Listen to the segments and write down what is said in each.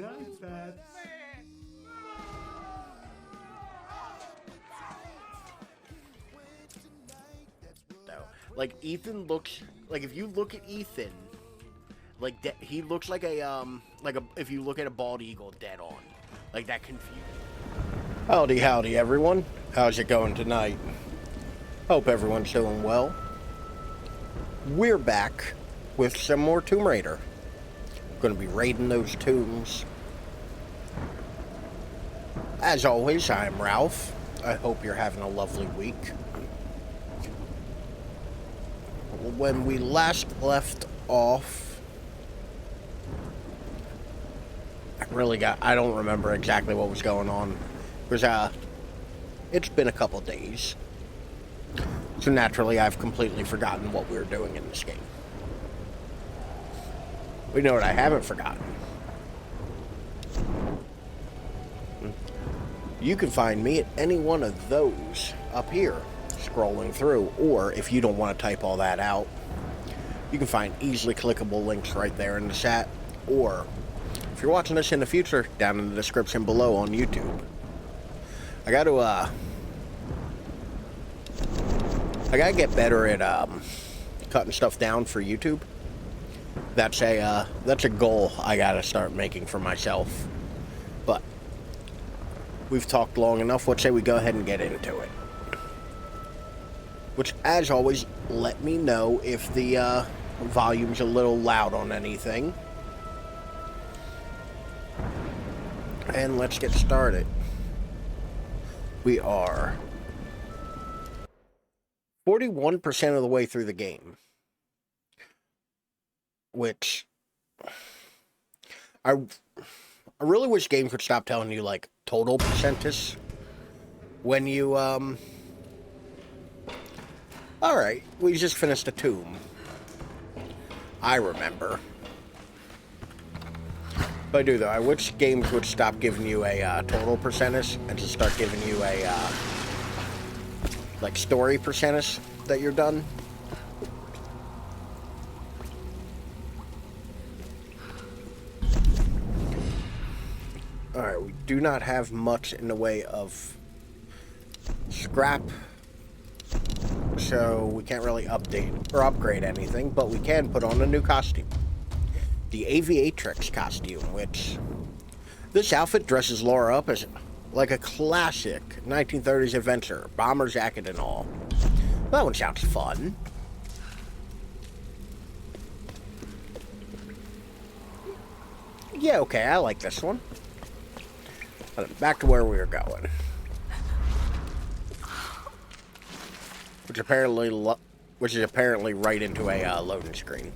night, pets. Though, like Ethan looks like if you look at Ethan, like he looks like a if you look at a bald eagle dead on, like that confusion. Howdy, everyone. How's it going tonight? Hope everyone's doing well. We're back with some more Tomb Raider. Going to be raiding those tombs. As always, I'm Ralph. I hope you're having a lovely week. When we last left off, I don't remember exactly what was going on. Because, it's been a couple days. So naturally, I've completely forgotten what we were doing in this game. We know what I haven't forgotten. You can find me at any one of those up here, scrolling through, or if you don't want to type all that out, you can find easily clickable links right there in the chat, or if you're watching this in the future, down in the description below on YouTube. I gotta get better at cutting stuff down for YouTube. That's a goal I gotta start making for myself. But we've talked long enough. What say we go ahead and get into it? Which, as always, let me know if the volume's a little loud on anything. And let's get started. We are 41% of the way through the game. Which I really wish games would stop telling you like total percentage when you alright, we just finished a tomb. I remember. But I do though, I wish games would stop giving you a total percentage and just start giving you a like story percentage that you're done. Alright, we do not have much in the way of scrap, so we can't really update or upgrade anything, but we can put on a new costume. The Aviatrix costume, which this outfit dresses Lara up as like a classic 1930s adventure, bomber jacket and all. That one sounds fun. Yeah, okay, I like this one. Back to where we were going. Which is apparently right into a loading screen.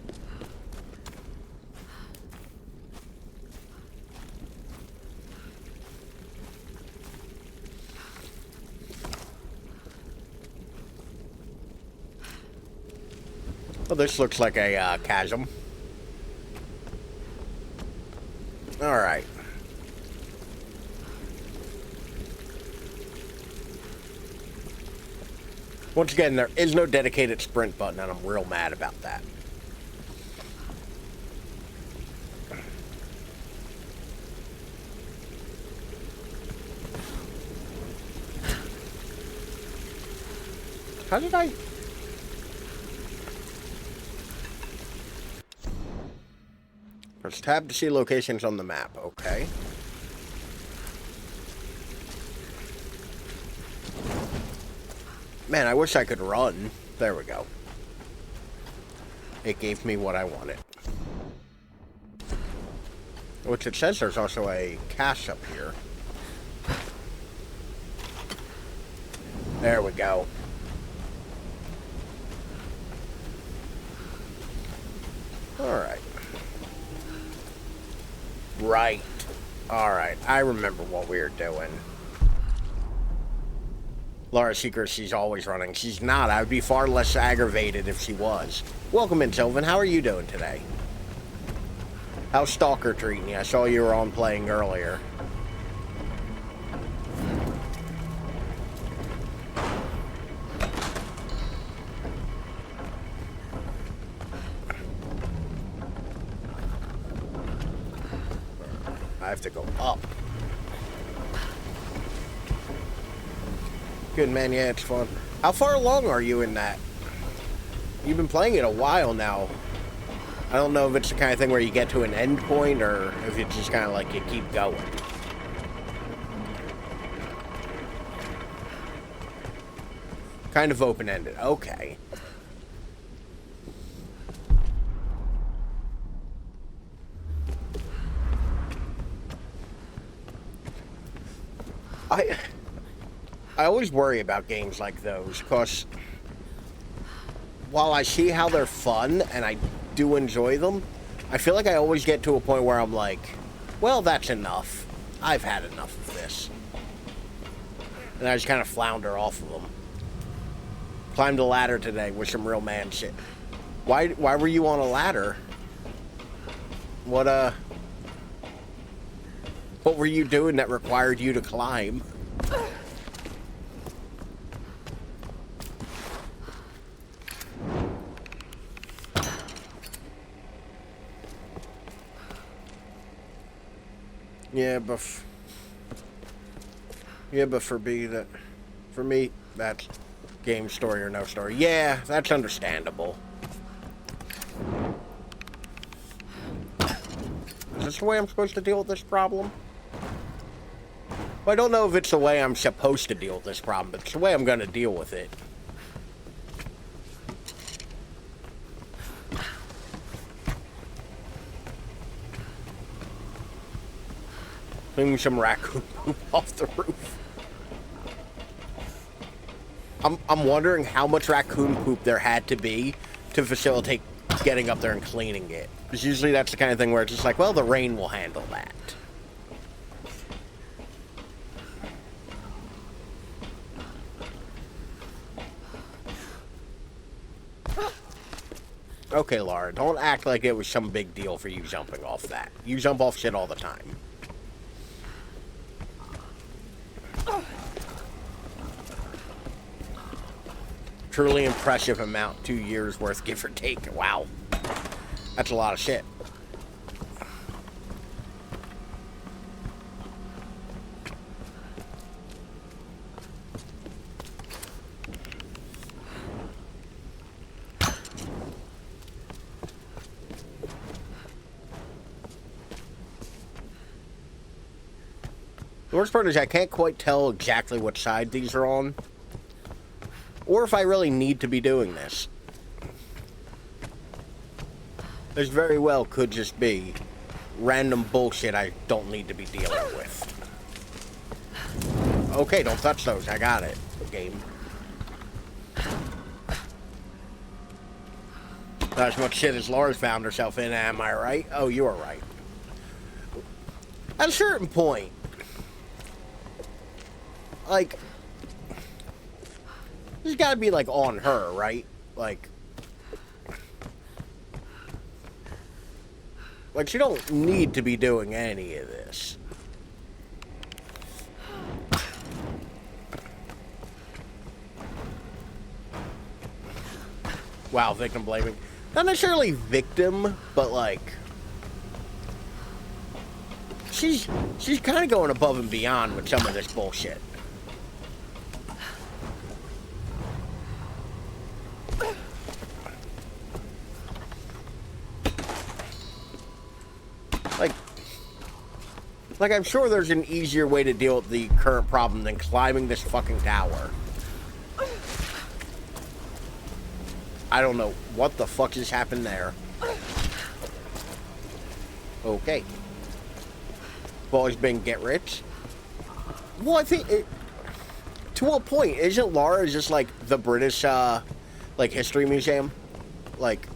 Well, this looks like a chasm. Alright. Once again, there is no dedicated sprint button, and I'm real mad about that. How did I... Press tab to see locations on the map. Okay. Man, I wish I could run. There we go. It gave me what I wanted. Which it says there's also a cache up here. There we go. Alright. Right. Alright, I remember what we were doing. Lara's secret, she's always running. She's not. I would be far less aggravated if she was. Welcome in, Sylvan. How are you doing today? How's Stalker treating you? I saw you were on playing earlier. I have to go up. Good, man. Yeah, it's fun. How far along are you in that? You've been playing it a while now. I don't know if it's the kind of thing where you get to an end point or if it's just kind of like you keep going. Kind of open-ended. Okay. I always worry about games like those because while I see how they're fun and I do enjoy them, I feel like I always get to a point where I'm like, well, that's enough. I've had enough of this. And I just kind of flounder off of them. Climbed a ladder today with some real man shit. Why were you on a ladder? What were you doing that required you to climb? Yeah, but for me, that's game story or no story. Yeah, that's understandable. Is this the way I'm supposed to deal with this problem? Well, I don't know if it's the way I'm supposed to deal with this problem, but it's the way I'm going to deal with it. Cleaning some raccoon poop off the roof. I'm wondering how much raccoon poop there had to be to facilitate getting up there and cleaning it. Because usually that's the kind of thing where it's just like, well, the rain will handle that. Okay, Lara, don't act like it was some big deal for you jumping off that. You jump off shit all the time. Truly impressive amount, 2 years worth, give or take. Wow. That's a lot of shit. The worst part is I can't quite tell exactly what side these are on, or if I really need to be doing this. This very well could just be random bullshit I don't need to be dealing with. Okay, don't touch those. I got it. Game. Not as much shit as Lara's found herself in, am I right? Oh, you are right. At a certain point, like, this gotta be, like, on her, right? Like, she don't need to be doing any of this. Wow, victim blaming. Not necessarily victim, but, like, she's kind of going above and beyond with some of this bullshit. Like, I'm sure there's an easier way to deal with the current problem than climbing this fucking tower. I don't know what the fuck just happened there. Okay. Boys been get rich. Well, I think it, to a point, isn't Lara just like the British, like, history museum? Like,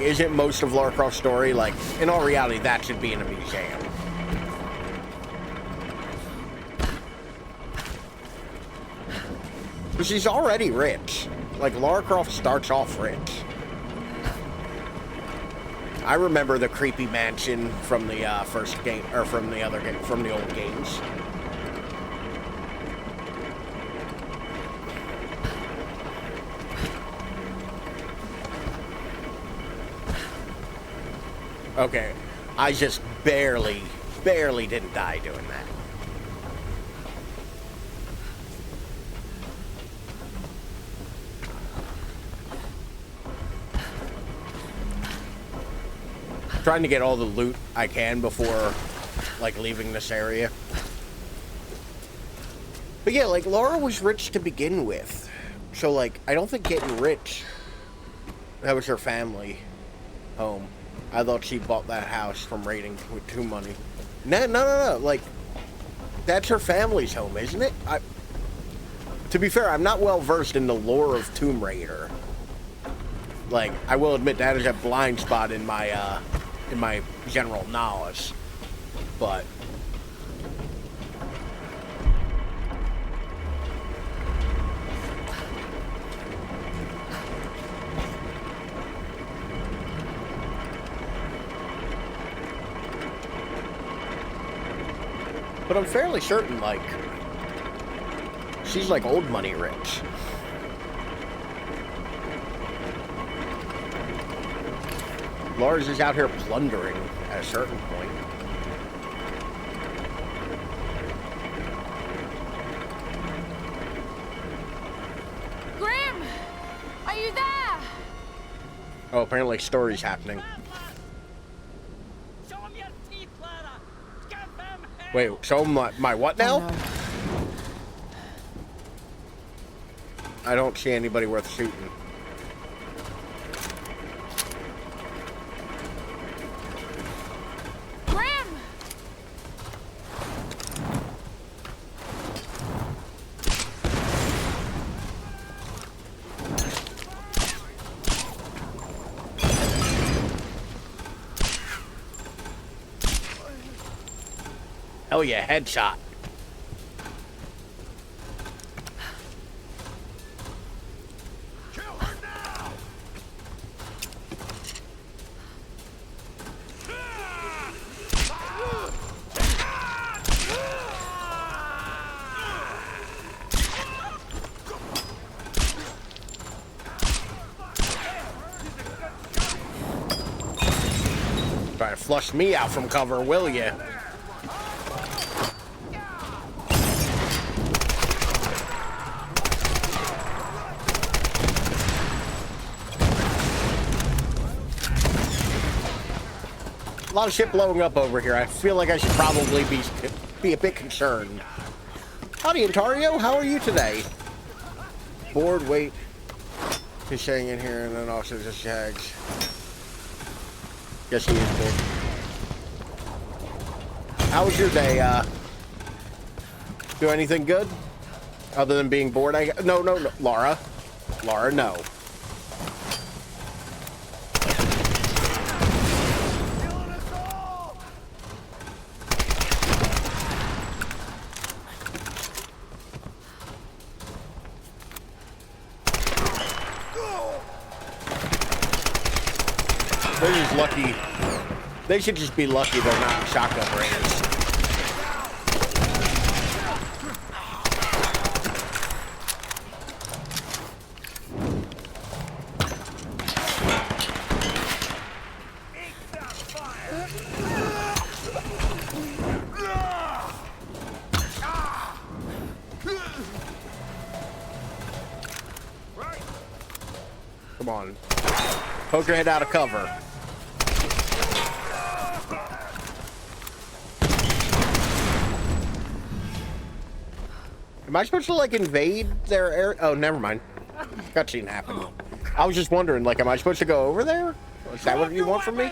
isn't most of Lara Croft's story, like, in all reality, that should be in a museum? But she's already rich. Like, Lara Croft starts off rich. I remember the creepy mansion from the first game, or from the other game, from the old games. Okay, I just barely didn't die doing that. Trying to get all the loot I can before, like, leaving this area. But yeah, like, Lara was rich to begin with. So, like, I don't think getting rich, that was her family home. I thought she bought that house from raiding with 2 money. No. Like, that's her family's home, isn't it? To be fair, I'm not well versed in the lore of Tomb Raider. Like, I will admit that is a blind spot in my general knowledge. But I'm fairly certain, like, she's like old money rich. Lars is out here plundering at a certain point. Grim! Are you there? Oh, apparently story's happening. Show him your teeth, Lara. Give him hell. Wait, show him my what now? Oh, no. I don't see anybody worth shooting. Grim! Hell yeah, headshot. Kill her now. Try to flush me out from cover, will ya? A lot of shit blowing up over here. I feel like I should probably be a bit concerned. Howdy, Ontario. How are you today? Bored, wait. He's staying in here, and then also just shags. Yes, he is bored. How was your day? Do anything good? Other than being bored? No, Lara. Lara, no. They're just lucky. They should just be lucky they're not in shotgun range. Come on. Poke your head out of cover. Am I supposed to, like, invade their area? Oh, never mind. Cutscene happened. I was just wondering, like, am I supposed to go over there? Is that what you want from me?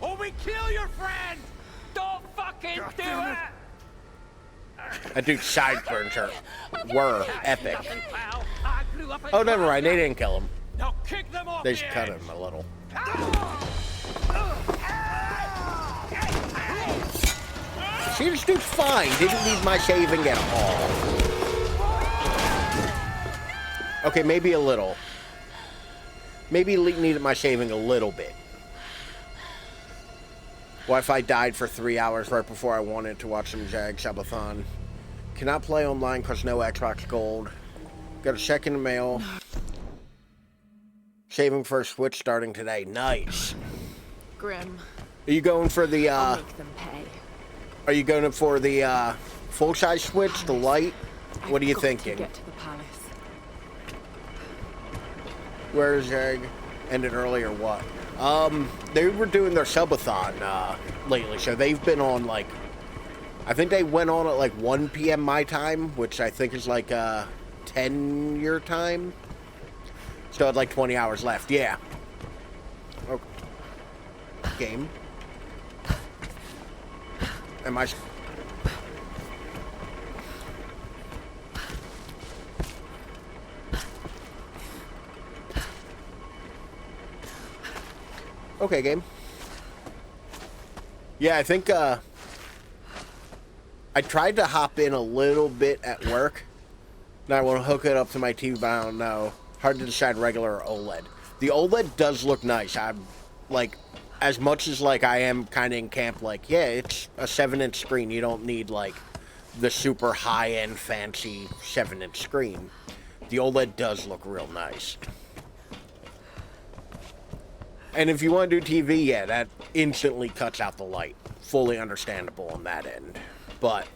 Or we kill your friend. Don't fucking do it. That dude's sideburns were epic. Nothing, pal. I grew up in Oh, never mind. They didn't kill him. Now kick them off. They just the cut edge. him a little. See, this dude's fine. Didn't need my shaving at all. Okay, maybe a little. Maybe needed my shaving a little bit. Wi-Fi died for 3 hours right before I wanted to watch some Jag Subathon. Cannot play online because no Xbox Gold. Got a check in the mail. Shaving for a Switch starting today. Nice. Grim. Are you going for the, I'll make them pay. are you going for the, full-size switch, the light? What are you thinking? To get to the palace. Where's Egg? Ended earlier, what? They were doing their subathon, lately, so they've been on, like, I think they went on at, like, 1 p.m. my time, which I think is, like, 10 your time. Still had, like, 20 hours left, yeah. Okay. Game. Am I... Okay, game. Yeah, I think, I tried to hop in a little bit at work. Now I want to hook it up to my TV, but I don't know. Hard to decide regular or OLED. The OLED does look nice. I'm, like, as much as, like, I am kind of in camp, like, yeah, it's a 7-inch screen. You don't need, like, the super high-end, fancy 7-inch screen. The OLED does look real nice. And if you want to do TV, yeah, that instantly cuts out the light. Fully understandable on that end. But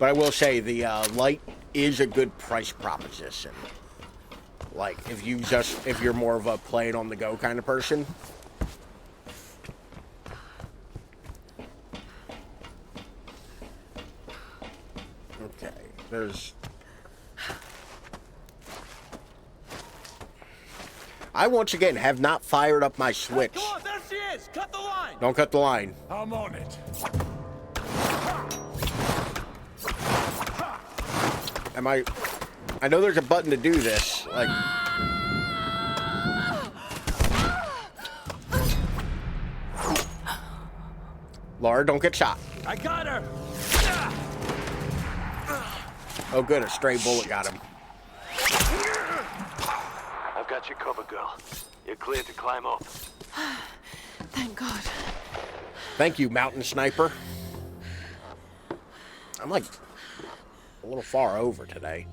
I will say the light is a good price proposition. Like, if you're more of a play it on the go kind of person. Okay, there's... I, once again, have not fired up my switch. Come on, there she is! Cut the line! Don't cut the line. I'm on it. Am I know there's a button to do this. Like... Lara, don't get shot. I got her! Oh, good. A stray bullet got him. I've got you covered, girl. You're clear to climb up. Thank God. Thank you, mountain sniper. I'm like a little far over today.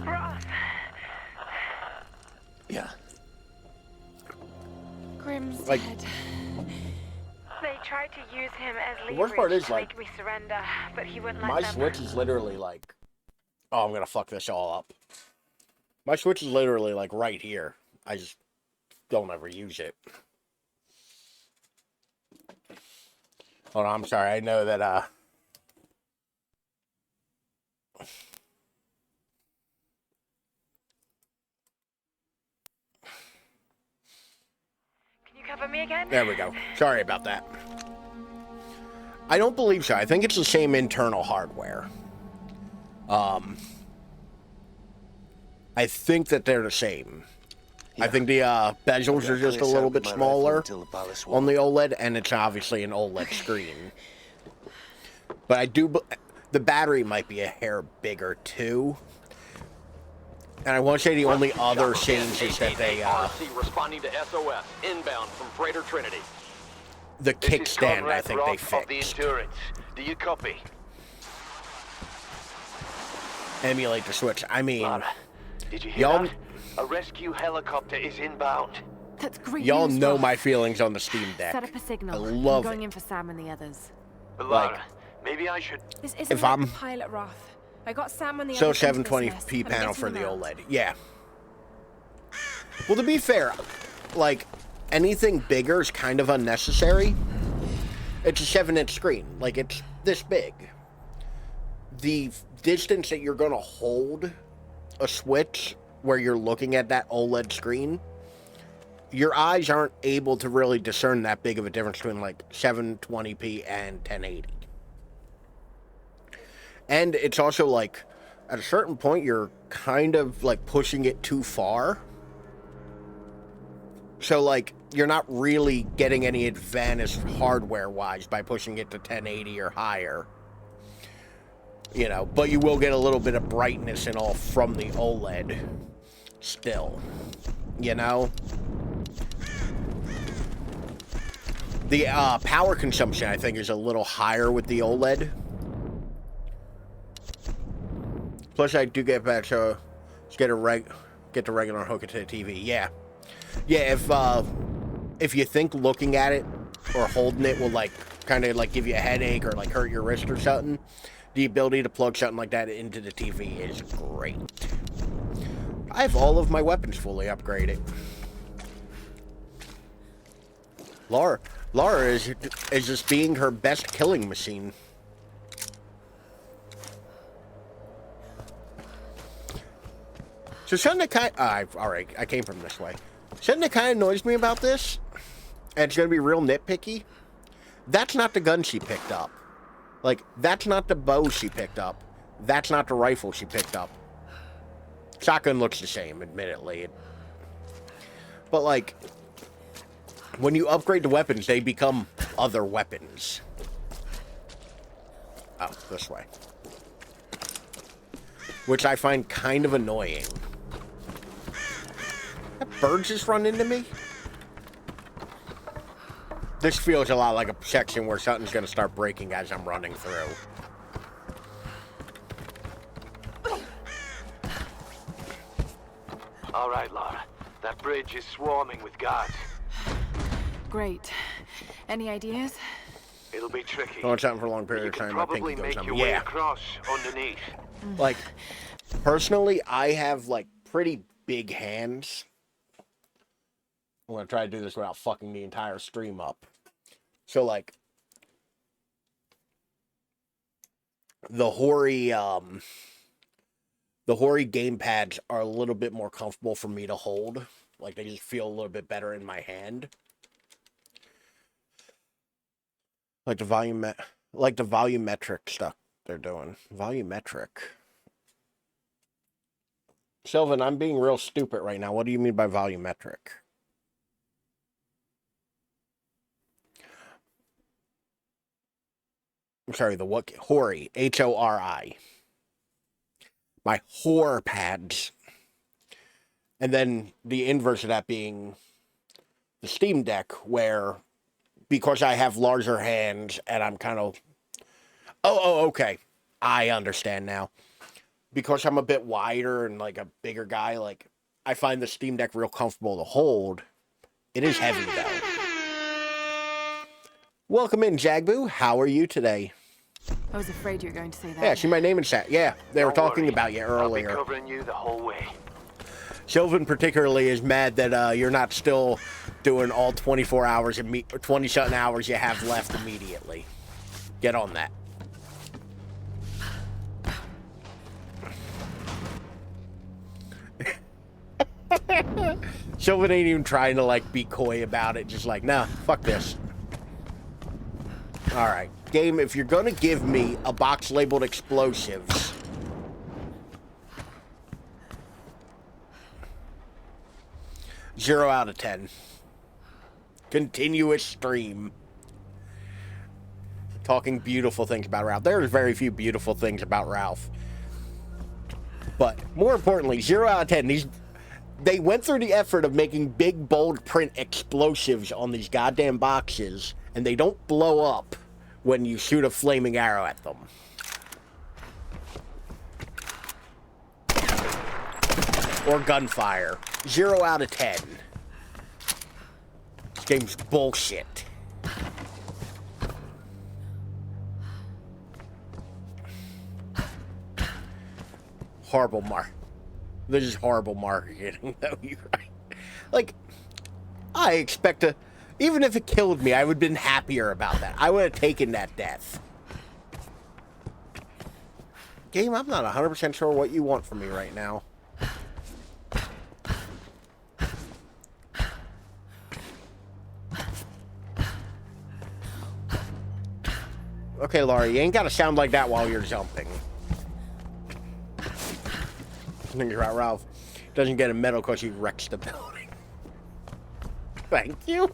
Ross. Yeah. Grim's Like- dead. They tried to use him as The worst part leverage is, to like, make me surrender, but he wouldn't let My them. switch is literally like... Oh, I'm gonna fuck this all up. My switch is literally like right here. I just don't ever use it. Hold on, I'm sorry. I know that, Can you cover me again? There we go. Sorry about that. I don't believe so. I think it's the same internal hardware. I think that they're the same. I think the bezels are just a little bit smaller on the OLED, and it's obviously an OLED screen. But I do... The battery might be a hair bigger, too. And I want to say the only other change is that they... responding to SOS, inbound from Raider Trinity. The kickstand, I think they fixed. Do you copy? Emulate the switch. I mean... Lara, did you hear y'all... that? A rescue helicopter is inbound. That's great Y'all news, know Ross. my feelings on the Steam Deck. Set up a signal. I love I'm going it. in for Sam and the others. But Lara, Like- maybe I should... This isn't If like I'm- the pilot, Roth. I got Sam and the So others into this mess, 720p but I'm panel getting for the them out. OLED. Yeah. Well, to be fair, like, anything bigger is kind of unnecessary. It's a 7-inch screen. Like, it's this big. The distance that you're going to hold a switch where you're looking at that OLED screen, your eyes aren't able to really discern that big of a difference between, like, 720p and 1080. And it's also, like, at a certain point, you're kind of, like, pushing it too far. So, like, you're not really getting any advantage hardware-wise by pushing it to 1080 or higher. You know, but you will get a little bit of brightness and all from the OLED still. You know? The power consumption, I think, is a little higher with the OLED. Plus, I do get back to get the regular hook it to the TV. Yeah, yeah. if you think looking at it or holding it will like kind of like give you a headache or like hurt your wrist or something, the ability to plug something like that into the TV is great. I have all of my weapons fully upgraded. Lara is just being her best killing machine. So something that kind alright, I came from this way. Something that kind of annoys me about this, and it's going to be real nitpicky, that's not the gun she picked up. Like, that's not the bow she picked up. That's not the rifle she picked up. Shotgun looks the same, admittedly. But, like, when you upgrade the weapons, they become other weapons. Oh, this way. Which I find kind of annoying. That bird just run into me? This feels a lot like a section where something's going to start breaking as I'm running through. All right, Lara. That bridge is swarming with guards. Great. Any ideas? It'll be tricky. Going something for a long period You of can time, my probably pinky goes make numb. your way Yeah. across underneath. Like, personally, I have, like, pretty big hands. I'm going to try to do this without fucking the entire stream up. So, like, the Hori game pads are a little bit more comfortable for me to hold. Like, they just feel a little bit better in my hand. Like the volumetric stuff they're doing. Volumetric. Sylvan, I'm being real stupid right now. What do you mean by volumetric? I'm sorry, the what? Hori. Hori. My Hor pads. And then the inverse of that being the Steam Deck, where because I have larger hands and I'm kind of... Oh, okay. I understand now. Because I'm a bit wider and like a bigger guy, like I find the Steam Deck real comfortable to hold. It is heavy though. Welcome in, Jagboo. How are you today? I was afraid you were going to say that. Yeah, see my name in chat. Yeah, they were Don't talking worry. about you earlier. I'll be covering you the whole way. Sylvan particularly is mad that you're not still doing all 24 hours, 20-something hours you have left immediately. Get on that. Sylvan ain't even trying to, like, be coy about it. Just like, nah, fuck this. Alright. Game, if you're gonna give me a box labeled explosives... Zero out of 10. Continuous stream. Talking beautiful things about Ralph. There's very few beautiful things about Ralph. But more importantly, 0 out of 10. They went through the effort of making big, bold print explosives on these goddamn boxes, and they don't blow up when you shoot a flaming arrow at them. Or gunfire. 0 out of 10. This game's bullshit. Horrible This is horrible marketing, though. You're right. Like, I expect to... Even if it killed me, I would have been happier about that. I would have taken that death. Game, I'm not 100% sure what you want from me right now. Okay, Lara, you ain't gotta sound like that while you're jumping. Think about Ralph. Doesn't get a medal because he wrecks the building. Thank you.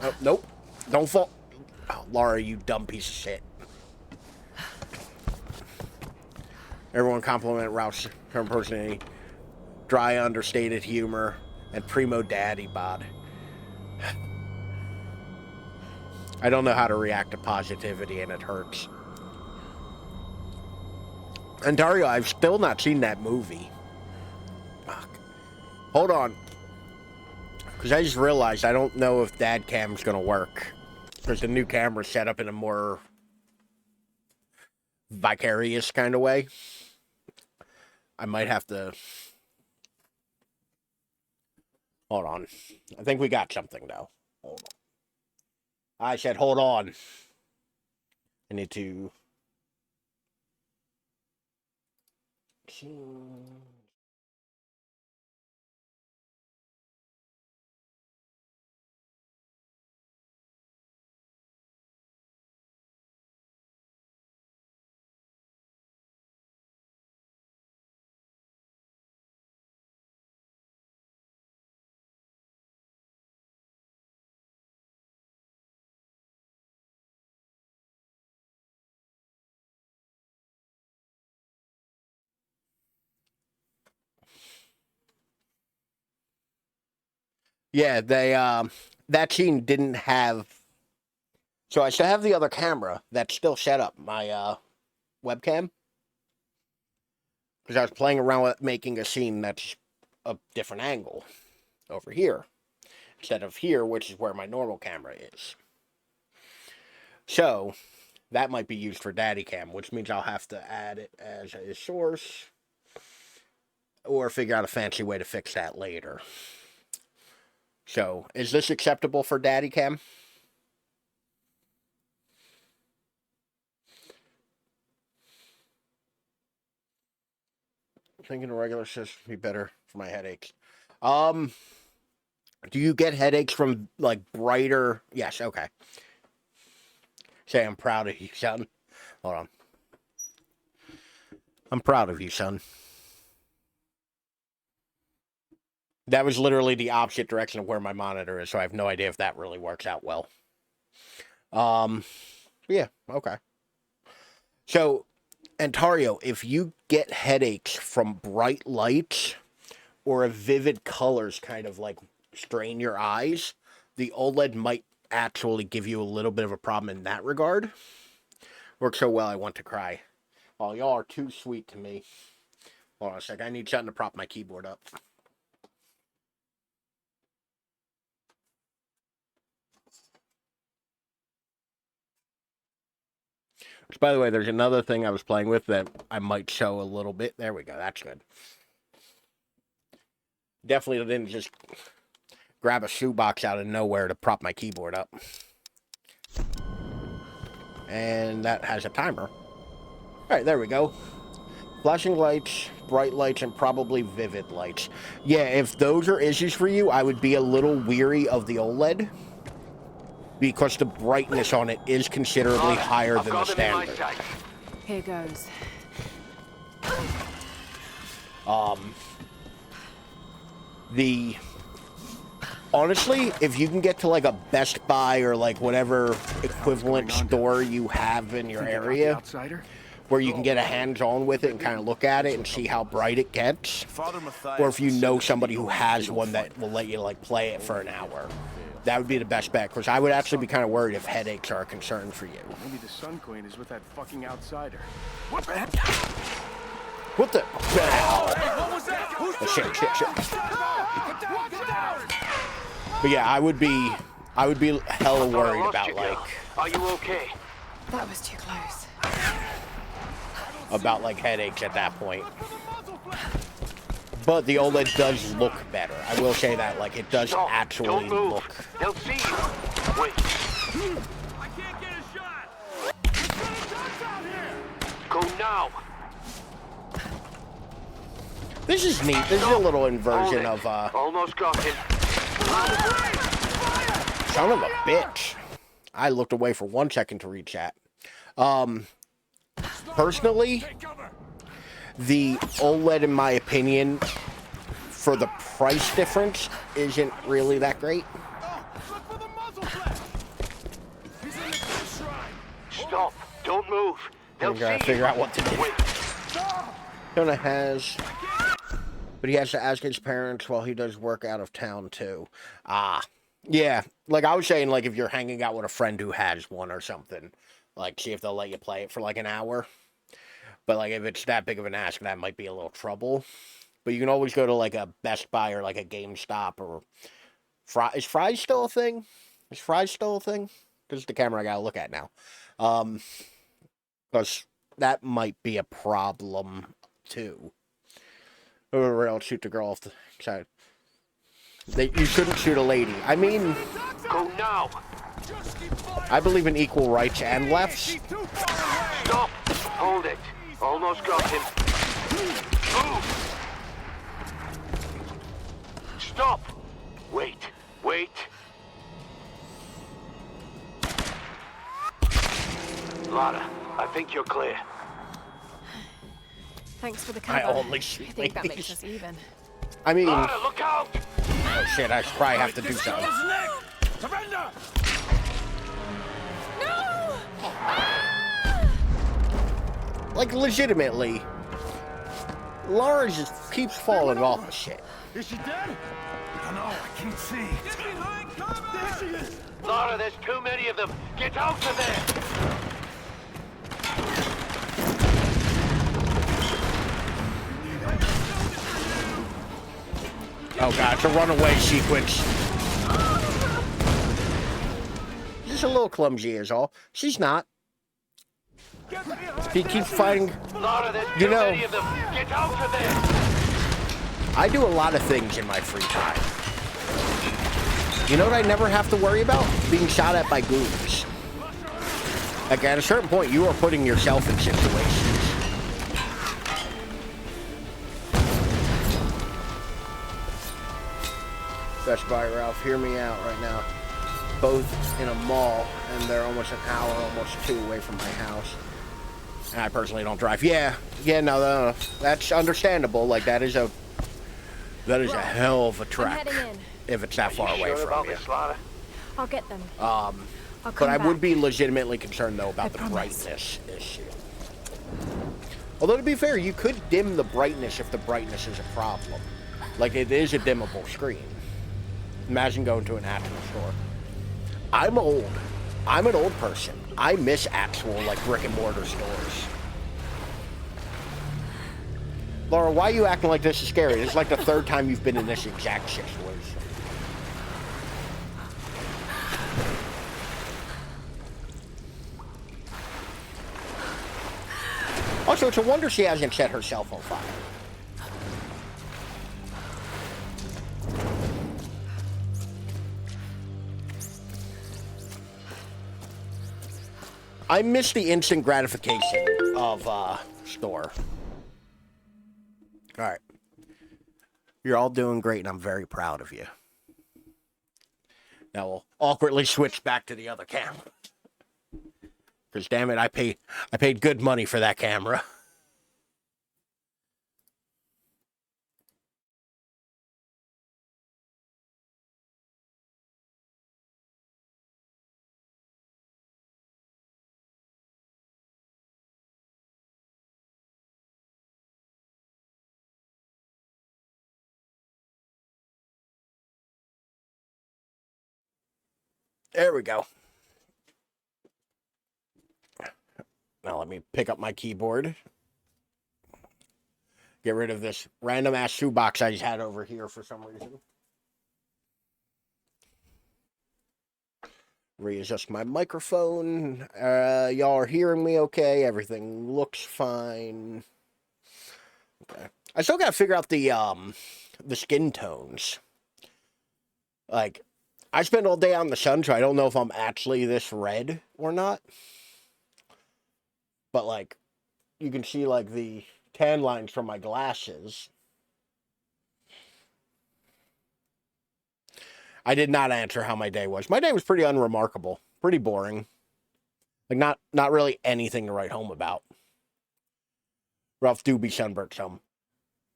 Oh, nope. Don't fall. Oh, Lara, you dumb piece of shit. Everyone compliment Ralph's current personality. Dry, understated humor, and primo daddy bod. I don't know how to react to positivity, and it hurts. And Dario, I've still not seen that movie. Fuck. Hold on. Because I just realized I don't know if dad cam's gonna work. Because the new camera's set up in a more vicarious kind of way. I might have to... Hold on. I think we got something, though. Hold on. I said, hold on. I need to... Yeah, they, that scene didn't have... So I still have the other camera that's still set up, my, webcam. Because I was playing around with making a scene that's a different angle over here. Instead of here, which is where my normal camera is. So, that might be used for Daddy Cam, which means I'll have to add it as a source. Or figure out a fancy way to fix that later. So, is this acceptable for Daddy Cam? Thinking a regular system would be better for my headaches. Do you get headaches from, like, brighter... Yes, okay. Say, I'm proud of you, son. Hold on. I'm proud of you, son. That was literally the opposite direction of where my monitor is, so I have no idea if that really works out well. Yeah, okay. So, Antario, if you get headaches from bright lights or if vivid colors kind of like strain your eyes, the OLED might actually give you a little bit of a problem in that regard. Works so well, I want to cry. Oh, y'all are too sweet to me. Hold on a sec, I need something to prop my keyboard up. Which, by the way, there's another thing I was playing with that I might show a little bit. There we go, that's good. Definitely didn't just grab a shoebox out of nowhere to prop my keyboard up. And that has a timer. Alright, there we go. Flashing lights, bright lights, and probably vivid lights. Yeah, if those are issues for you, I would be a little weary of the OLED. Because the brightness on it is considerably higher than the standard. Here goes. Honestly, if you can get to like a Best Buy or like whatever equivalent store you have in your area, where you can get a hands-on with it and kind of look at it and see how bright it gets, or if you know somebody who has one that will let you like play it for an hour, that would be the best bet, because I would actually be kind of worried if headaches are a concern for you. Maybe the Sun Queen is with that fucking outsider. What the heck? What the? Hey, what was that? Who's Shit. Get down! But yeah, I would be hella worried about like... Are you okay? That was too close. About like headaches at that point. But the OLED does look better. I will say that, like, it does actually Don't move. look... They'll see you. Wait. I can't get a shot! There's guns out here! Go now. This is neat. This is a little inversion of, Almost got him. son of a bitch. I looked away for 1 second to read chat. Personally, the OLED, in my opinion, for the price difference, isn't really that great. Stop. Don't move. They'll I gotta see figure you. out what to do. Wait. Jonah has... But he has to ask his parents while he does work out of town, too. Yeah. Like, I was saying, like, if you're hanging out with a friend who has one or something, like, see if they'll let you play it for, like, an hour. But, like, if it's that big of an ask, that might be a little trouble. But you can always go to, like, a Best Buy or, like, a GameStop or Is Fries still a thing? Is Fries still a thing? This is the camera I gotta look at now. Because that might be a problem, too. Or shoot the girl off the side. You couldn't shoot a lady. I mean... Go now! I believe in equal rights and lefts. Stop! Hold it. Almost got him. Move! Stop! Wait. Wait. Lara, I think you're clear. Thanks for the cover. I only shoot I think that ladies. makes us even. I mean... Lara, look out! Oh shit, I probably have to do something. Surrender! No! Like, legitimately, Lara just keeps falling off of shit. Is she dead? I don't know. I can't see. Get behind cover! There she is. Lara, there's too many of them. Get out of there! Oh god, it's a runaway sequence. Just a little clumsy is all. She's not. He keeps fighting. Lara, there's You too know- many of them. Get out of there! I do a lot of things in my free time. You know what I never have to worry about? Being shot at by goons. Like, at a certain point, you are putting yourself in situations. Best Buy, Ralph, hear me out right now. Both in a mall, and they're almost an hour, almost two away from my house. And I personally don't drive. Yeah, no, that's understandable. Like, that is a hell of a trek. heading in. If it's that far away Sure from about you. this, Lara? I'll get them. But I would be legitimately concerned, though, about the promise. brightness issue. Although, to be fair, you could dim the brightness if the brightness is a problem. Like, it is a dimmable screen. Imagine going to an actual store. I'm old. I'm an old person. I miss actual, like, brick-and-mortar stores. Laura, why are you acting like this is scary? This is like the third time you've been in this exact situation. Also, it's a wonder she hasn't set herself on fire. I miss the instant gratification of store. All right. You're all doing great, and I'm very proud of you. Now we'll awkwardly switch back to the other camera. Because, damn it, I paid good money for that camera. There we go. Now let me pick up my keyboard. Get rid of this random ass shoebox I just had over here for some reason. Readjust my microphone. Y'all are hearing me okay. Everything looks fine. Okay. I still gotta figure out the skin tones. Like, I spend all day out in the sun, so I don't know if I'm actually this red or not. But, like, you can see, like, the tan lines from my glasses. I did not answer how my day was. My day was pretty unremarkable. Pretty boring. Like, not really anything to write home about. Ralph do be sunburnt some.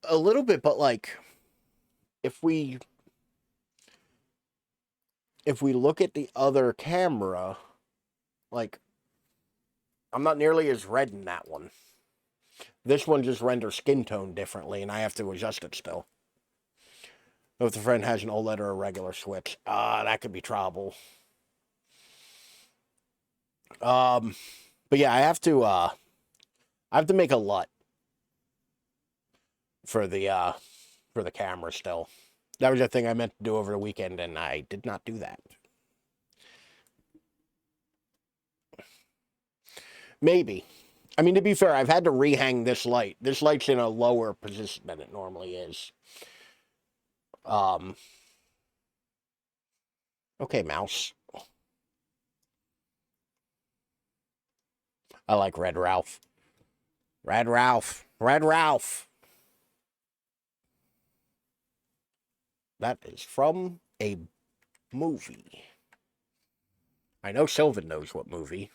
A little bit, but, like, if we look at the other camera, like, I'm not nearly as red in that one. This one just renders skin tone differently, and I have to adjust it still. If the friend has an OLED or a regular switch, that could be trouble. But yeah, I have to make a LUT for the camera still. That was a thing I meant to do over the weekend, and I did not do that. Maybe. I mean, to be fair, I've had to rehang this light. This light's in a lower position than it normally is. Okay, mouse. I like Red Ralph. Red Ralph. Red Ralph. That is from a movie. I know Sylvan knows what movie.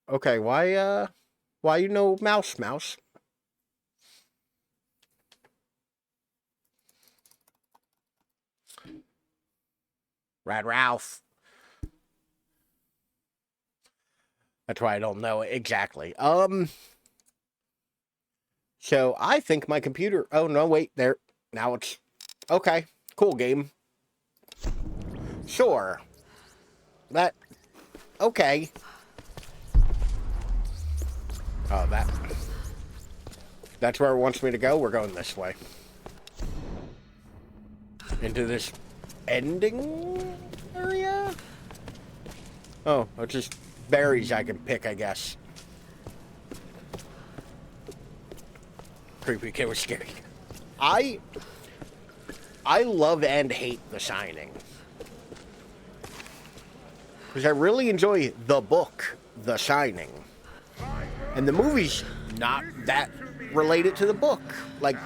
Okay, why you know Mouse? Red Ralph. That's why I don't know it exactly. So I think my computer... Oh, no, wait, there. Now it's... Okay, cool game. Sure. That... Okay. Oh, that... That's where it wants me to go? We're going this way. Into this ending area? Oh, it's just berries I can pick, I guess. Creepy kid was scary. I love and hate The Shining. Because I really enjoy the book, The Shining. And the movie's not that related to the book. Like,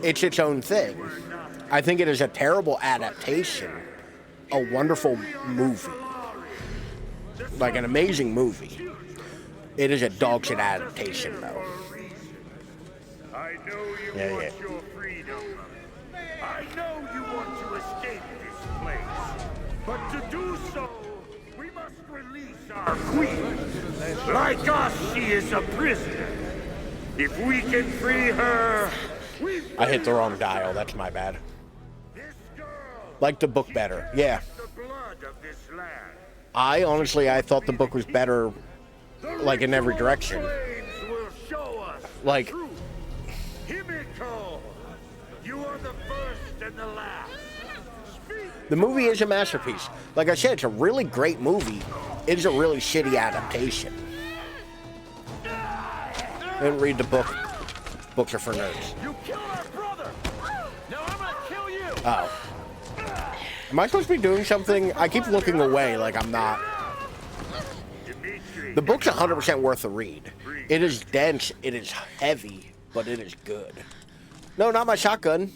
it's its own thing. I think it is a terrible adaptation. A wonderful movie. Like an amazing movie. It is a dog shit adaptation, though. I know you want your freedom. I know you want to escape this place. But to do so, we must release our queen. Like us, she is a prisoner. If we can free her, I hit the wrong dial. That's my bad. this girl Like the book better. Yeah. the blood of this land. I thought the book was better, like, in every direction. Flames will show us Like, truth. Himiko, you are the first and the last. Speak. the movie is a masterpiece. Like I said, it's a really great movie. It is a really shitty adaptation. I didn't read the book. Books are for nerds. You killed our brother! Now I'm gonna kill you! Oh. Am I supposed to be doing something? I keep looking away like I'm not. The book's 100% worth a read. It is dense, it is heavy, but it is good. No, not my shotgun.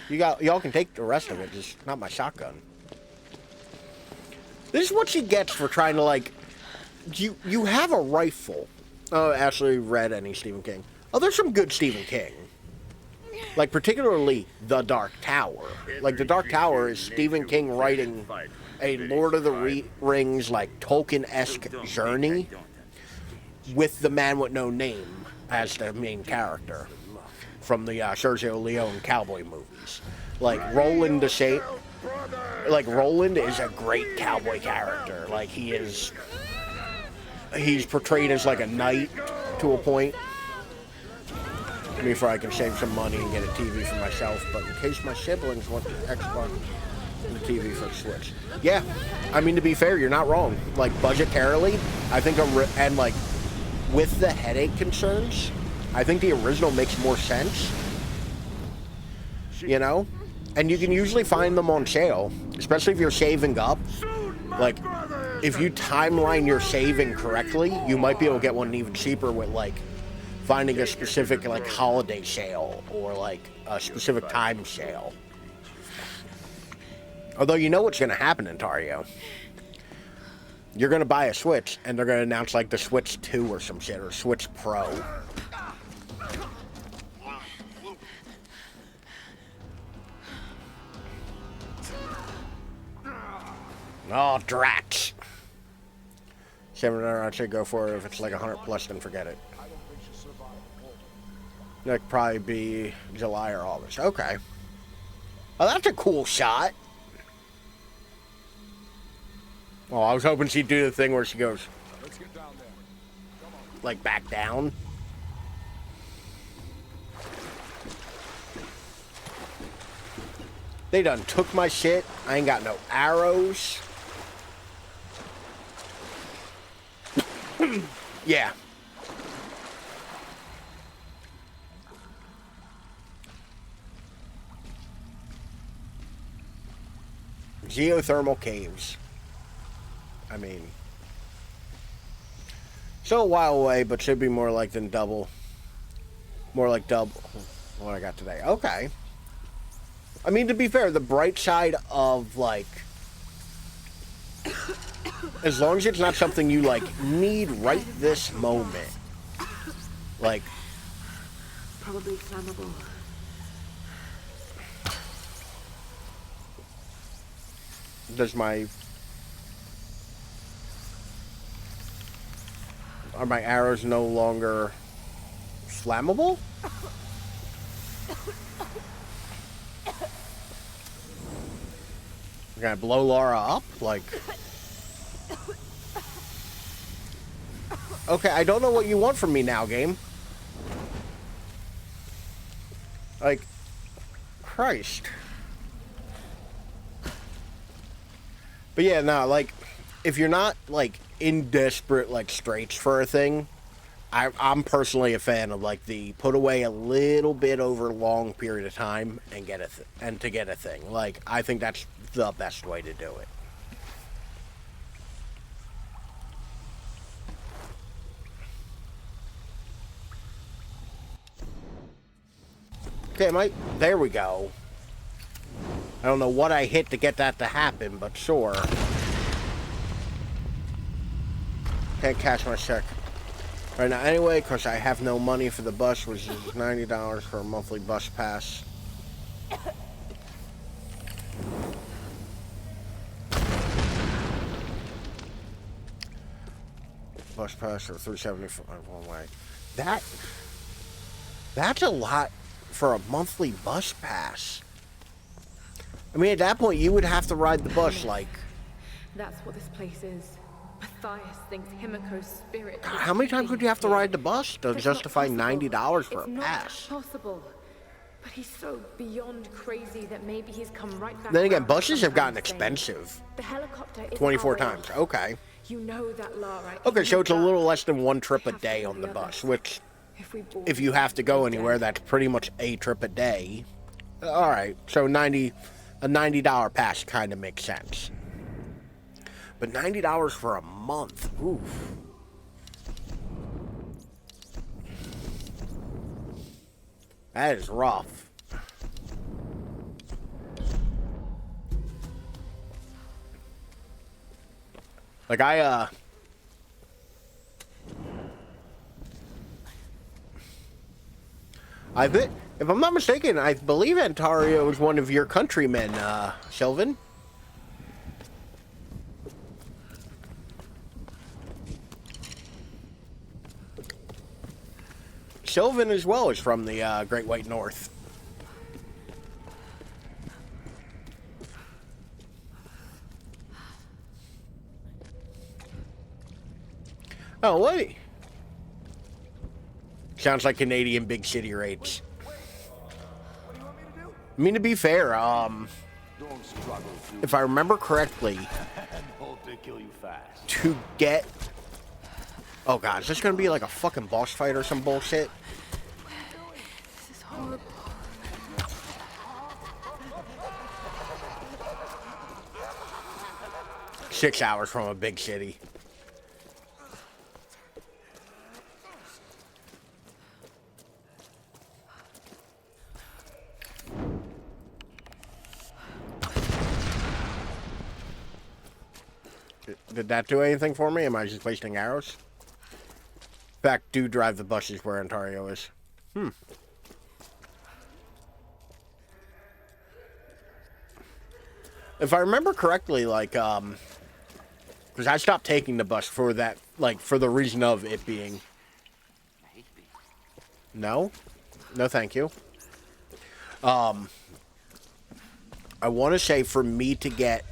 Y'all can take the rest of it, just not my shotgun. This is what she gets for trying to, like, you have a rifle. Oh, actually read any Stephen King. Oh, there's some good Stephen King. Like, particularly The Dark Tower. Like, The Dark Tower is Stephen King writing a Lord of the Rings, like, Tolkien-esque journey with the man with no name as the main character from the Sergio Leone cowboy movies. Like, Roland is a great cowboy character. Like, he's portrayed as, like, a knight to a point. Before I can save some money and get a TV for myself, but in case my siblings want the Xbox and the TV for the Switch. Yeah, I mean, to be fair, you're not wrong. Like, budgetarily, I think, and like, with the headache concerns, I think the original makes more sense. You know? And you can usually find them on sale, especially if you're saving up. Like, if you timeline your saving correctly, you might be able to get one even cheaper with, like, finding a specific, like, holiday sale or, like, a specific time sale. Although you know what's going to happen, Ontario. You're going to buy a Switch, and they're going to announce, like, the Switch 2 or some shit, or Switch Pro. Oh, drats. $700, I'd say go for it. If it's like 100 plus, then forget it. That could probably be July or August. Okay. Oh, that's a cool shot. Oh, I was hoping she'd do the thing where she goes, like, back down. They done took my shit. I ain't got no arrows. Yeah. Geothermal caves. I mean, still a while away, but should be more like than double. More like double what I got today. Okay. I mean, to be fair, the bright side of, like, as long as it's not something you, like, need right this moment. Like, Probably flammable. does are my arrows no longer flammable? You're gonna blow Lara up? Like... Okay, I don't know what you want from me now, game. Like... Christ. But yeah, no, like... If you're not, like, in desperate, like, straits for a thing... I'm personally a fan of, like, the put away a little bit over a long period of time and get to get a thing. Like, I think that's the best way to do it. Okay, Mike, there we go. I don't know what I hit to get that to happen, but sure. Can't cash my check right now anyway, because I have no money for the bus, which is $90 for a monthly bus pass. Bus pass for $375 one way. That's a lot for a monthly bus pass. I mean, at that point, you would have to ride the bus, like... That's what this place is. Matthias thinks Himiko's spirit... God, how many times would you have to ride the bus to That's justify not possible. $90 for It's a not pass? possible. But he's so beyond crazy that maybe he's come right back. Then again, around buses have gotten sometimes saying, expensive. The helicopter is 24 our way times. off. Okay. You know that, Lara. Okay, so it's a Even little that, less than one trip a have day to on do the the bus, others. which, we board if you have to go we're anywhere, dead. that's pretty much a trip a day. All right, so a $90 pass kind of makes sense. But $90 for a month, oof. That is rough. Like, I think, if I'm not mistaken, I believe Ontario is one of your countrymen, Sylvan. Sylvan as well is from the Great White North. Oh, what? Sounds like Canadian big city rates. I mean, to be fair, if I remember correctly, to get... Oh god, is this gonna be like a fucking boss fight or some bullshit? This is horrible. 6 hours from a big city. Did that do anything for me? Am I just wasting arrows? In fact, do drive the buses where Ontario is. If I remember correctly, like, because I stopped taking the bus for that, like, for the reason of it being... No? No, thank you. I want to say for me to get...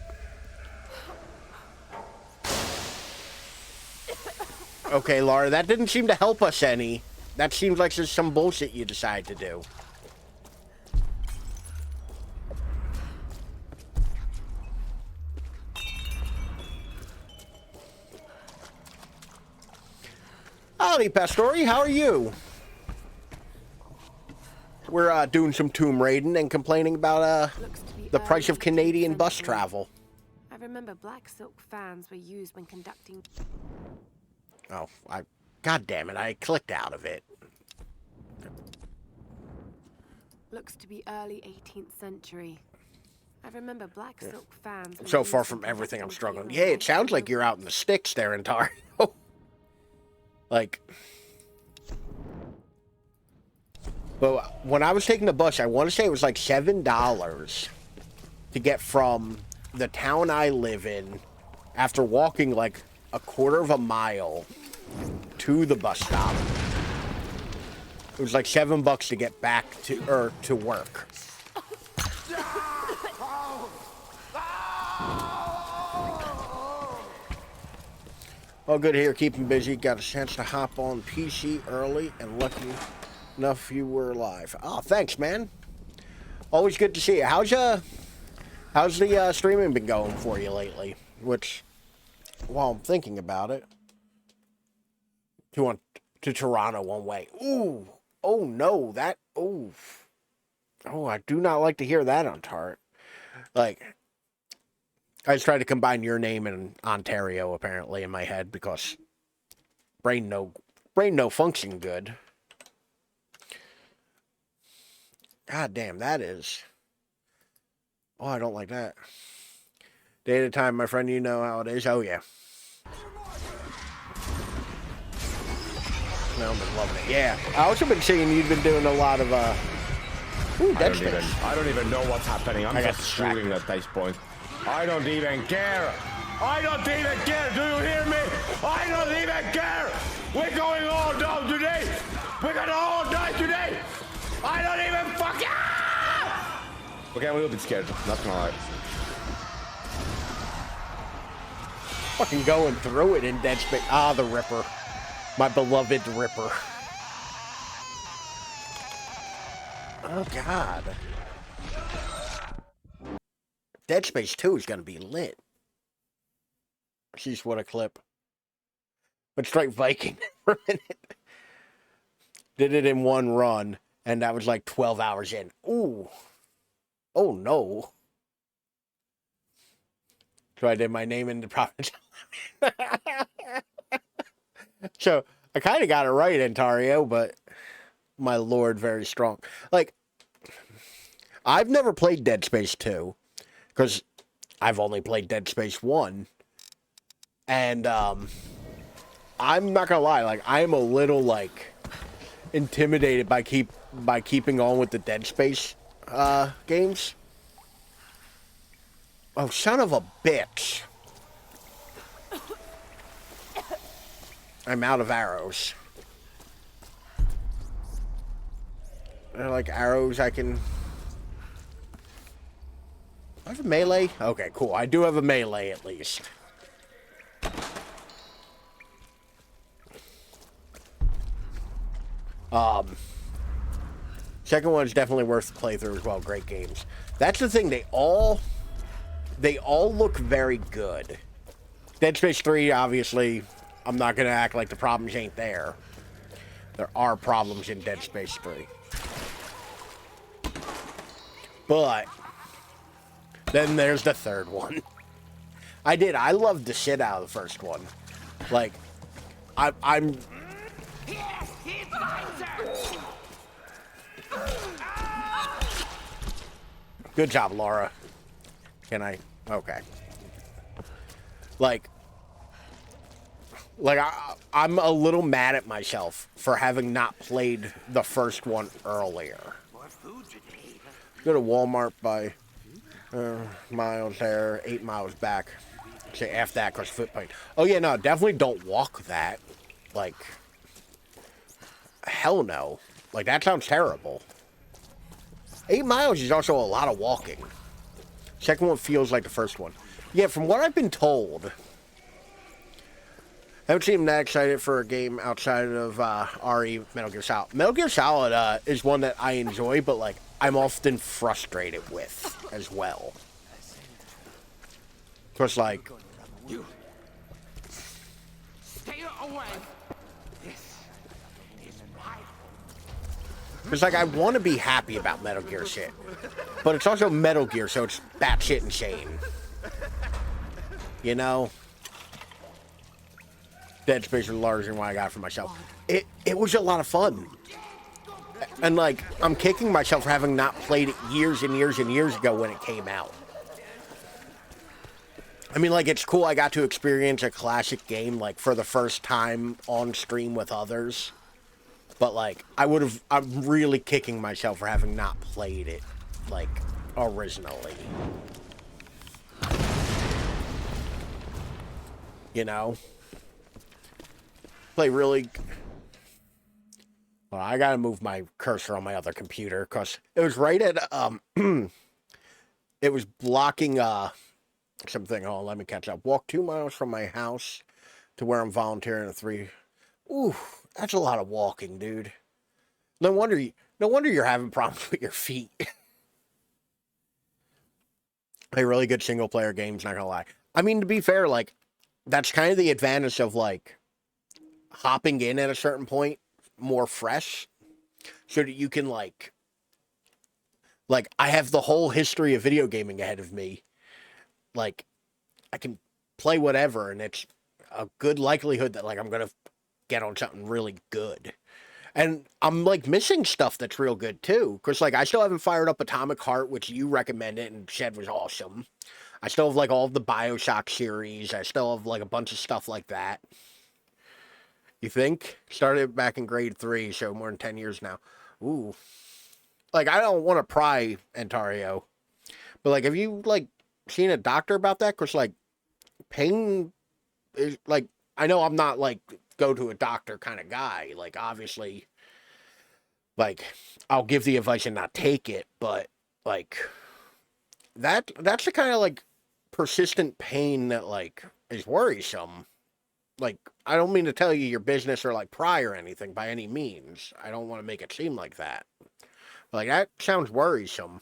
Okay, Lara, that didn't seem to help us any. That seems like just some bullshit you decide to do. Howdy, Pastori, how are you? We're doing some tomb raiding and complaining about the price of Canadian bus travel. I remember black silk fans were used when conducting... Oh, God damn it, I clicked out of it. Looks to be early 18th century. I remember black silk fans... were So used far when from everything I'm conducting struggling. treatment Yeah, it sounds like you're out in the sticks there, Ontario. Like... But when I was taking the bus, I want to say it was like $7 to get from the town I live in, after walking like a quarter of a mile to the bus stop. It was like $7 to get back to work. All good here, keeping busy. Got a chance to hop on PC early and lucky enough you were alive. Oh, thanks, man. Always good to see you. How's the streaming been going for you lately? Which, while I'm thinking about it, to Toronto one way. Ooh, oh no, that, oh, I do not like to hear that on Tart. Like, I just tried to combine your name and Ontario apparently in my head because brain no function good. God damn, that is. Oh, I don't like that. Day at a time, my friend, you know how it is. Oh, yeah. No, I've been loving it. Yeah. I also been seeing you've been doing a lot of, Ooh, I don't even know what's happening. I'm just shooting at this point. I don't even care. I don't even care. Do you hear me? I don't even care. We're going all down today. We're gonna all die today. I don't even fucking... Okay, I'm a little bit scared. Not gonna lie. Fucking going through it in Dead Space. Ah, the Ripper. My beloved Ripper. Oh, God. Dead Space 2 is going to be lit. Jeez, what a clip. But straight Viking for a minute. Did it in one run, and that was like 12 hours in. Ooh. Oh, no. So I did my name in the province. So I kind of got it right, Ontario, but my lord, very strong. Like, I've never played Dead Space 2 because I've only played Dead Space 1. And I'm not gonna lie, like, I'm a little like intimidated by keeping on with the Dead Space games. Oh, son of a bitch. I'm out of arrows. They're like arrows I can... I have a melee? Okay, cool. I do have a melee at least. Second one is definitely worth the playthrough as well. Great games. That's the thing. They all look very good. Dead Space 3, obviously, I'm not going to act like the problems ain't there. There are problems in Dead Space 3. But then there's the third one. I loved the shit out of the first one. Like, I'm... Good job, Lara. Can I? Okay. Like I'm a little mad at myself for having not played the first one earlier. Go to Walmart by miles there, 8 miles back. Say after that, cause foot pain. Oh yeah, no, definitely don't walk that. Like, hell no. Like, that sounds terrible. 8 miles is also a lot of walking. Second one feels like the first one. Yeah, from what I've been told, I haven't seen him that excited for a game outside of RE Metal Gear Solid. Metal Gear Solid is one that I enjoy, but like I'm often frustrated with as well. Because like, You. Stay away. This is my. because like I want to be happy about Metal Gear shit, but it's also Metal Gear, so it's batshit insane. You know. Dead Space is the largest than what I got for myself. It was a lot of fun. And like, I'm kicking myself for having not played it years and years and years ago when it came out. I mean, like, it's cool I got to experience a classic game, like, for the first time on stream with others. But like, I'm really kicking myself for having not played it, like, originally. You know? Play really. Well, I gotta move my cursor on my other computer because it was right at it was blocking something. Oh, let me catch up. Walk 2 miles from my house to where I'm volunteering at 3. Ooh, that's a lot of walking, dude. No wonder you're having problems with your feet. A really good single player game's not gonna lie. I mean, to be fair, like that's kind of the advantage of like hopping in at a certain point more fresh so that you can like I have the whole history of video gaming ahead of me. Like I can play whatever and it's a good likelihood that like I'm gonna get on something really good. And I'm like missing stuff that's real good too, because like I still haven't fired up Atomic Heart, which you recommended and said was awesome. I still have like all of the BioShock series. I still have like a bunch of stuff like that. You think? Started back in grade 3, so more than 10 years now. Ooh. Like, I don't want to pry, Ontario. But, like, have you, like, seen a doctor about that? Because, like, pain is, like, I know I'm not, like, go to a doctor kind of guy. Like, obviously, like, I'll give the advice and not take it. But, like, that's the kind of, like, persistent pain that, like, is worrisome. Like, I don't mean to tell you your business or, like, pry or anything by any means. I don't want to make it seem like that. Like, that sounds worrisome.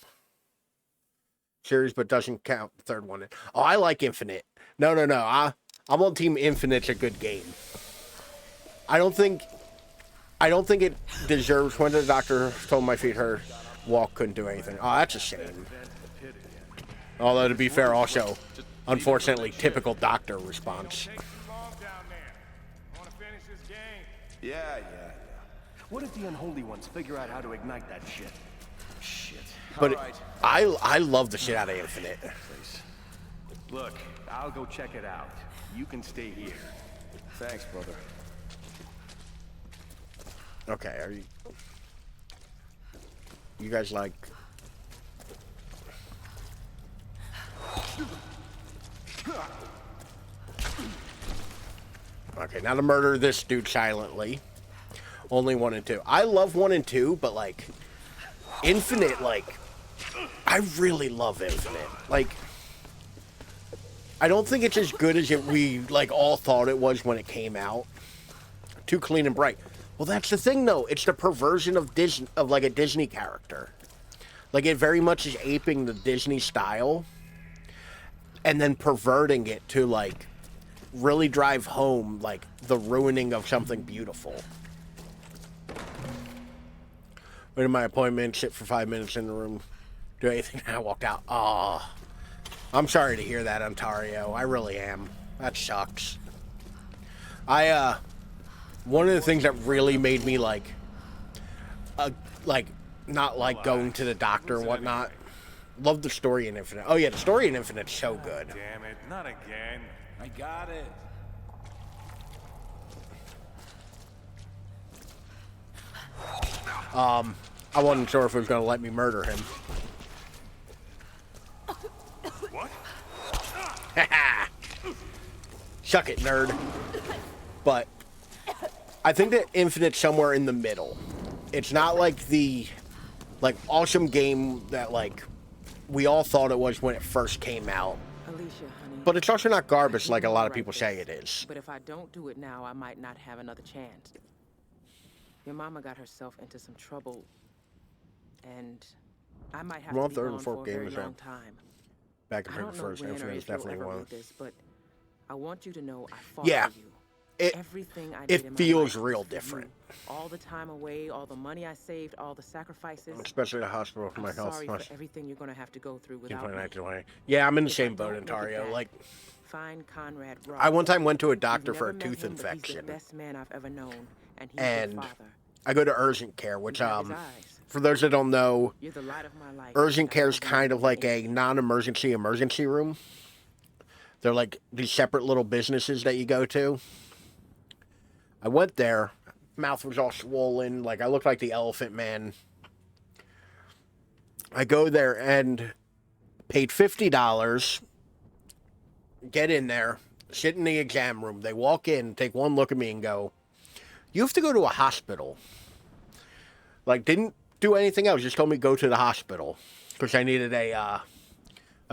Series, but doesn't count the third one. Oh, I like Infinite. No. I'm on Team Infinite's a good game. I don't think it deserves when the doctor told my feet hurt, walk couldn't do anything. Oh, that's a shame. Although, to be fair, also, unfortunately, typical doctor response. Yeah. What if the unholy ones figure out how to ignite that shit? Shit. But I love the shit out of Infinite. Look, I'll go check it out. You can stay here. Thanks, brother. Okay, are you guys like... Okay, now to murder this dude silently. Only 1 and 2. I love 1 and 2, but like Infinite, like I really love Infinite. Like I don't think it's as good as we like all thought it was when it came out. Too clean and bright. Well, that's the thing though. It's the perversion of Disney, of like a Disney character. Like it very much is aping the Disney style and then perverting it to like really drive home like the ruining of something beautiful. Wait in my appointment, sit for 5 minutes in the room, do anything, and I walked out. Oh, I'm sorry to hear that, Ontario. I really am. That sucks. One of the things that really made me like not like going to the doctor and whatnot. Love the story in Infinite. Oh yeah, the story in Infinite's so good. Damn it, not again. I got it. I wasn't sure if it was going to let me murder him. What? Suck it, nerd. But I think that Infinite's somewhere in the middle. It's not like the awesome game that like we all thought it was when it first came out. Alicia, honey. But it's also not garbage like a lot of Right people this. say it is. But if I don't do it now, I might not have another chance. Your mama got herself into some trouble, and I might have to be Third gone and for fourth a very games long time. back in I don't know first. when or Infinite is if you'll definitely ever one. read this, but I want you to know I fought Yeah. for you. It, Everything I it did in my feels life real was for different. you. All the time away, all the money I saved, all the sacrifices. Especially the hospital for my I'm health. sorry for everything you're gonna have to go through without me. 2019. Yeah, I'm in the If I same boat, don't make it Ontario. back, Like, find Conrad Ross. I one time went to a You've doctor for never a met tooth him, but he's infection. the best man I've ever known, and he's And your father. I go to urgent care, which, You have his eyes. for those that don't know, You're the light of my life. urgent I care is love you kind of more than like a anything. non-emergency emergency room. They're like these separate little businesses that you go to. I went there, mouth was all swollen, like I looked like the Elephant Man. I go there and paid $50, get in there, sit in the exam room. They walk in, take one look at me and go, "You have to go to a hospital." Like, didn't do anything else, just told me go to the hospital. Because I needed a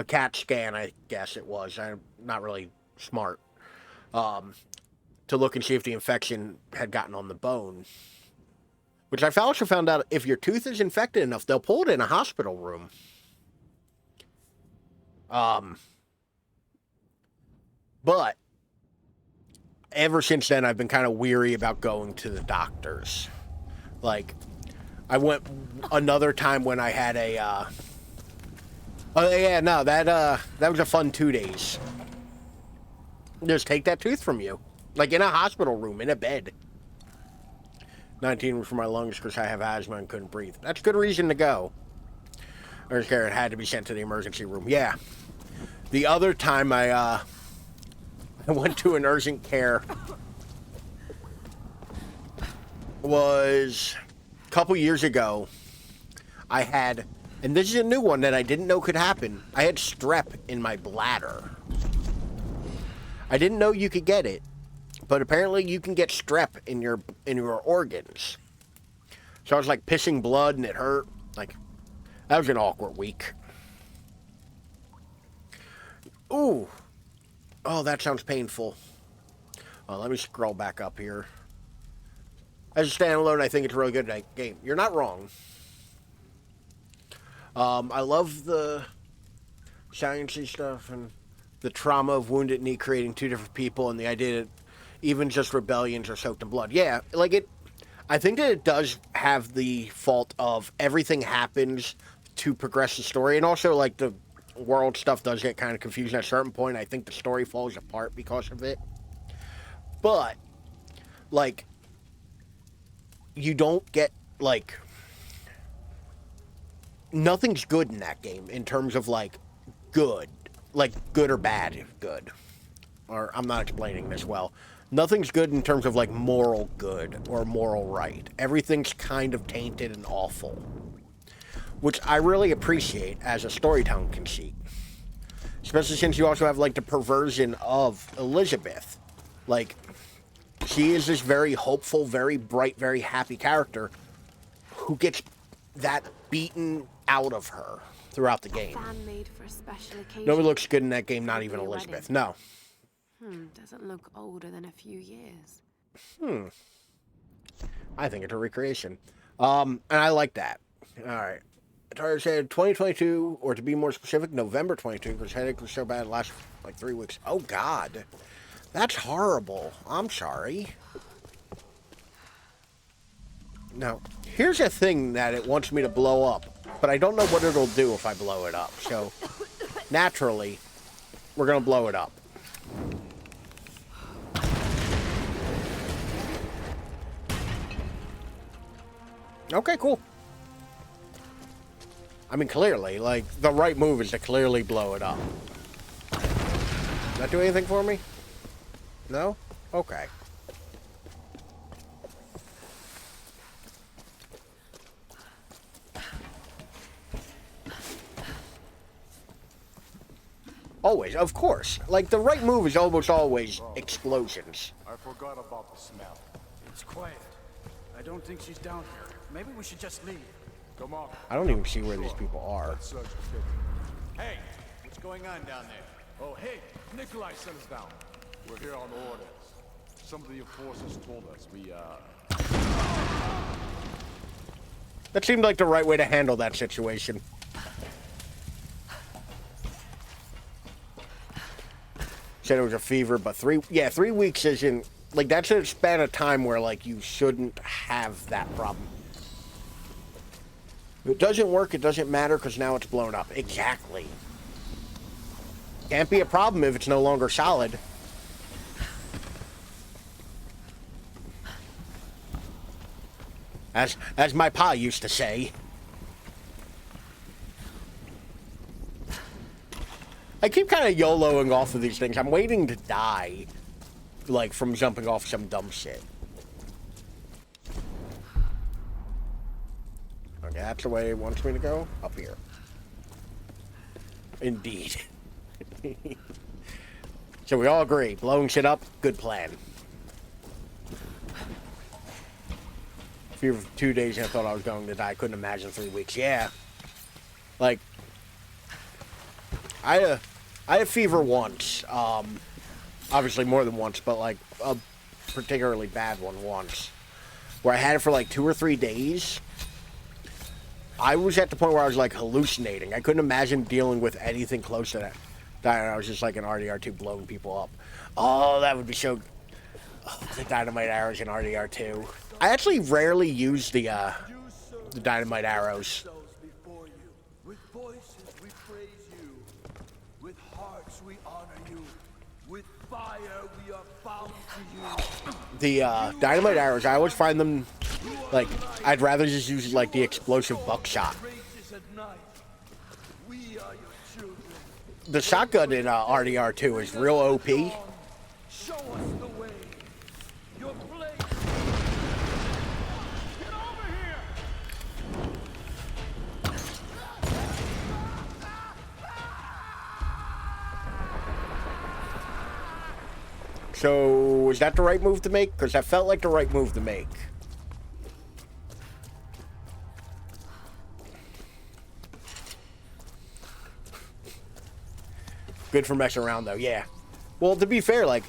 CAT scan, I guess it was. I'm not really smart. To look and see if the infection had gotten on the bone. Which I also found out if your tooth is infected enough, they'll pull it in a hospital room. But ever since then, I've been kind of weary about going to the doctors. Like, I went another time when I had a, oh yeah, no, that was a fun 2 days. Just take that tooth from you. Like in a hospital room, in a bed. 19 was for my lungs because I have asthma and couldn't breathe. That's a good reason to go. Urgent care, it had to be sent to the emergency room. Yeah. The other time I went to an urgent care was a couple years ago. I had, and this is a new one that I didn't know could happen. I had strep in my bladder. I didn't know you could get it. But apparently you can get strep in your organs. So I was like pissing blood and it hurt. Like, that was an awkward week. Ooh. Oh, that sounds painful. Let me scroll back up here. As a standalone, I think it's a really good game. You're not wrong. I love the sciencey stuff and the trauma of Wounded Knee creating two different people and the idea that even just rebellions are soaked in blood. Yeah, like it, I think that it does have the fault of everything happens to progress the story. And also, like, the world stuff does get kind of confusing at a certain point. I think the story falls apart because of it. But, like, you don't get, like, nothing's good in that game in terms of, like, good. Like, good or bad good. Or, I'm not explaining this well. Nothing's good in terms of, like, moral good or moral right. Everything's kind of tainted and awful. Which I really appreciate as a storytelling conceit. Especially since you also have, like, the perversion of Elizabeth. Like, she is this very hopeful, very bright, very happy character who gets that beaten out of her throughout the game. Fan made for a special occasion. Nobody looks good in that game, not even Elizabeth. No. Doesn't look older than a few years. I think it's a recreation. And I like that. Alright. Tyler said 2022, or to be more specific, November 22, because headache was so bad it lasted like 3 weeks. Oh, God. That's horrible. I'm sorry. Now, here's a thing that it wants me to blow up, but I don't know what it'll do if I blow it up. So, naturally, we're going to blow it up. Okay, cool. I mean, clearly, like, the right move is to clearly blow it up. Does that do anything for me? No? Okay. Always, of course. Like, the right move is almost always explosions. I forgot about the smell. It's quiet. I don't think she's down here. Maybe we should just leave. Come on. I don't even see where these people are. Let's search the city. Hey, what's going on down there? Oh, hey, Nikolai sent us down. We're here on orders. Some of the enforcers told us That seemed like the right way to handle that situation. Said it was a fever, but 3 weeks isn't, like, that's a span of time where, like, you shouldn't have that problem. If it doesn't work, it doesn't matter, because now it's blown up. Exactly. Can't be a problem if it's no longer solid. As my pa used to say. I keep kind of YOLOing off of these things. I'm waiting to die, like, from jumping off some dumb shit. Okay, that's the way it wants me to go. Up here. Indeed. So we all agree. Blowing shit up, good plan. For 2 days, I thought I was going to die. I couldn't imagine 3 weeks. Yeah. Like, I had a fever once. Obviously more than once, but like a particularly bad one once. Where I had it for like 2 or 3 days. I was at the point where I was like hallucinating. I couldn't imagine dealing with anything close to that. I was just like an RDR2 blowing people up. Oh, that would be so... Oh, the dynamite arrows in RDR2. I actually rarely use the dynamite arrows. With voices we praise you. With hearts we honor you. With fire we are bound to you. The dynamite arrows, I always find them, like, I'd rather just use like the explosive buckshot. The shotgun in RDR2 is real OP. Show us the way. Your place. Get over here. So, was that the right move to make? Because that felt like the right move to make. Good for messing around, though, yeah. Well, to be fair, like,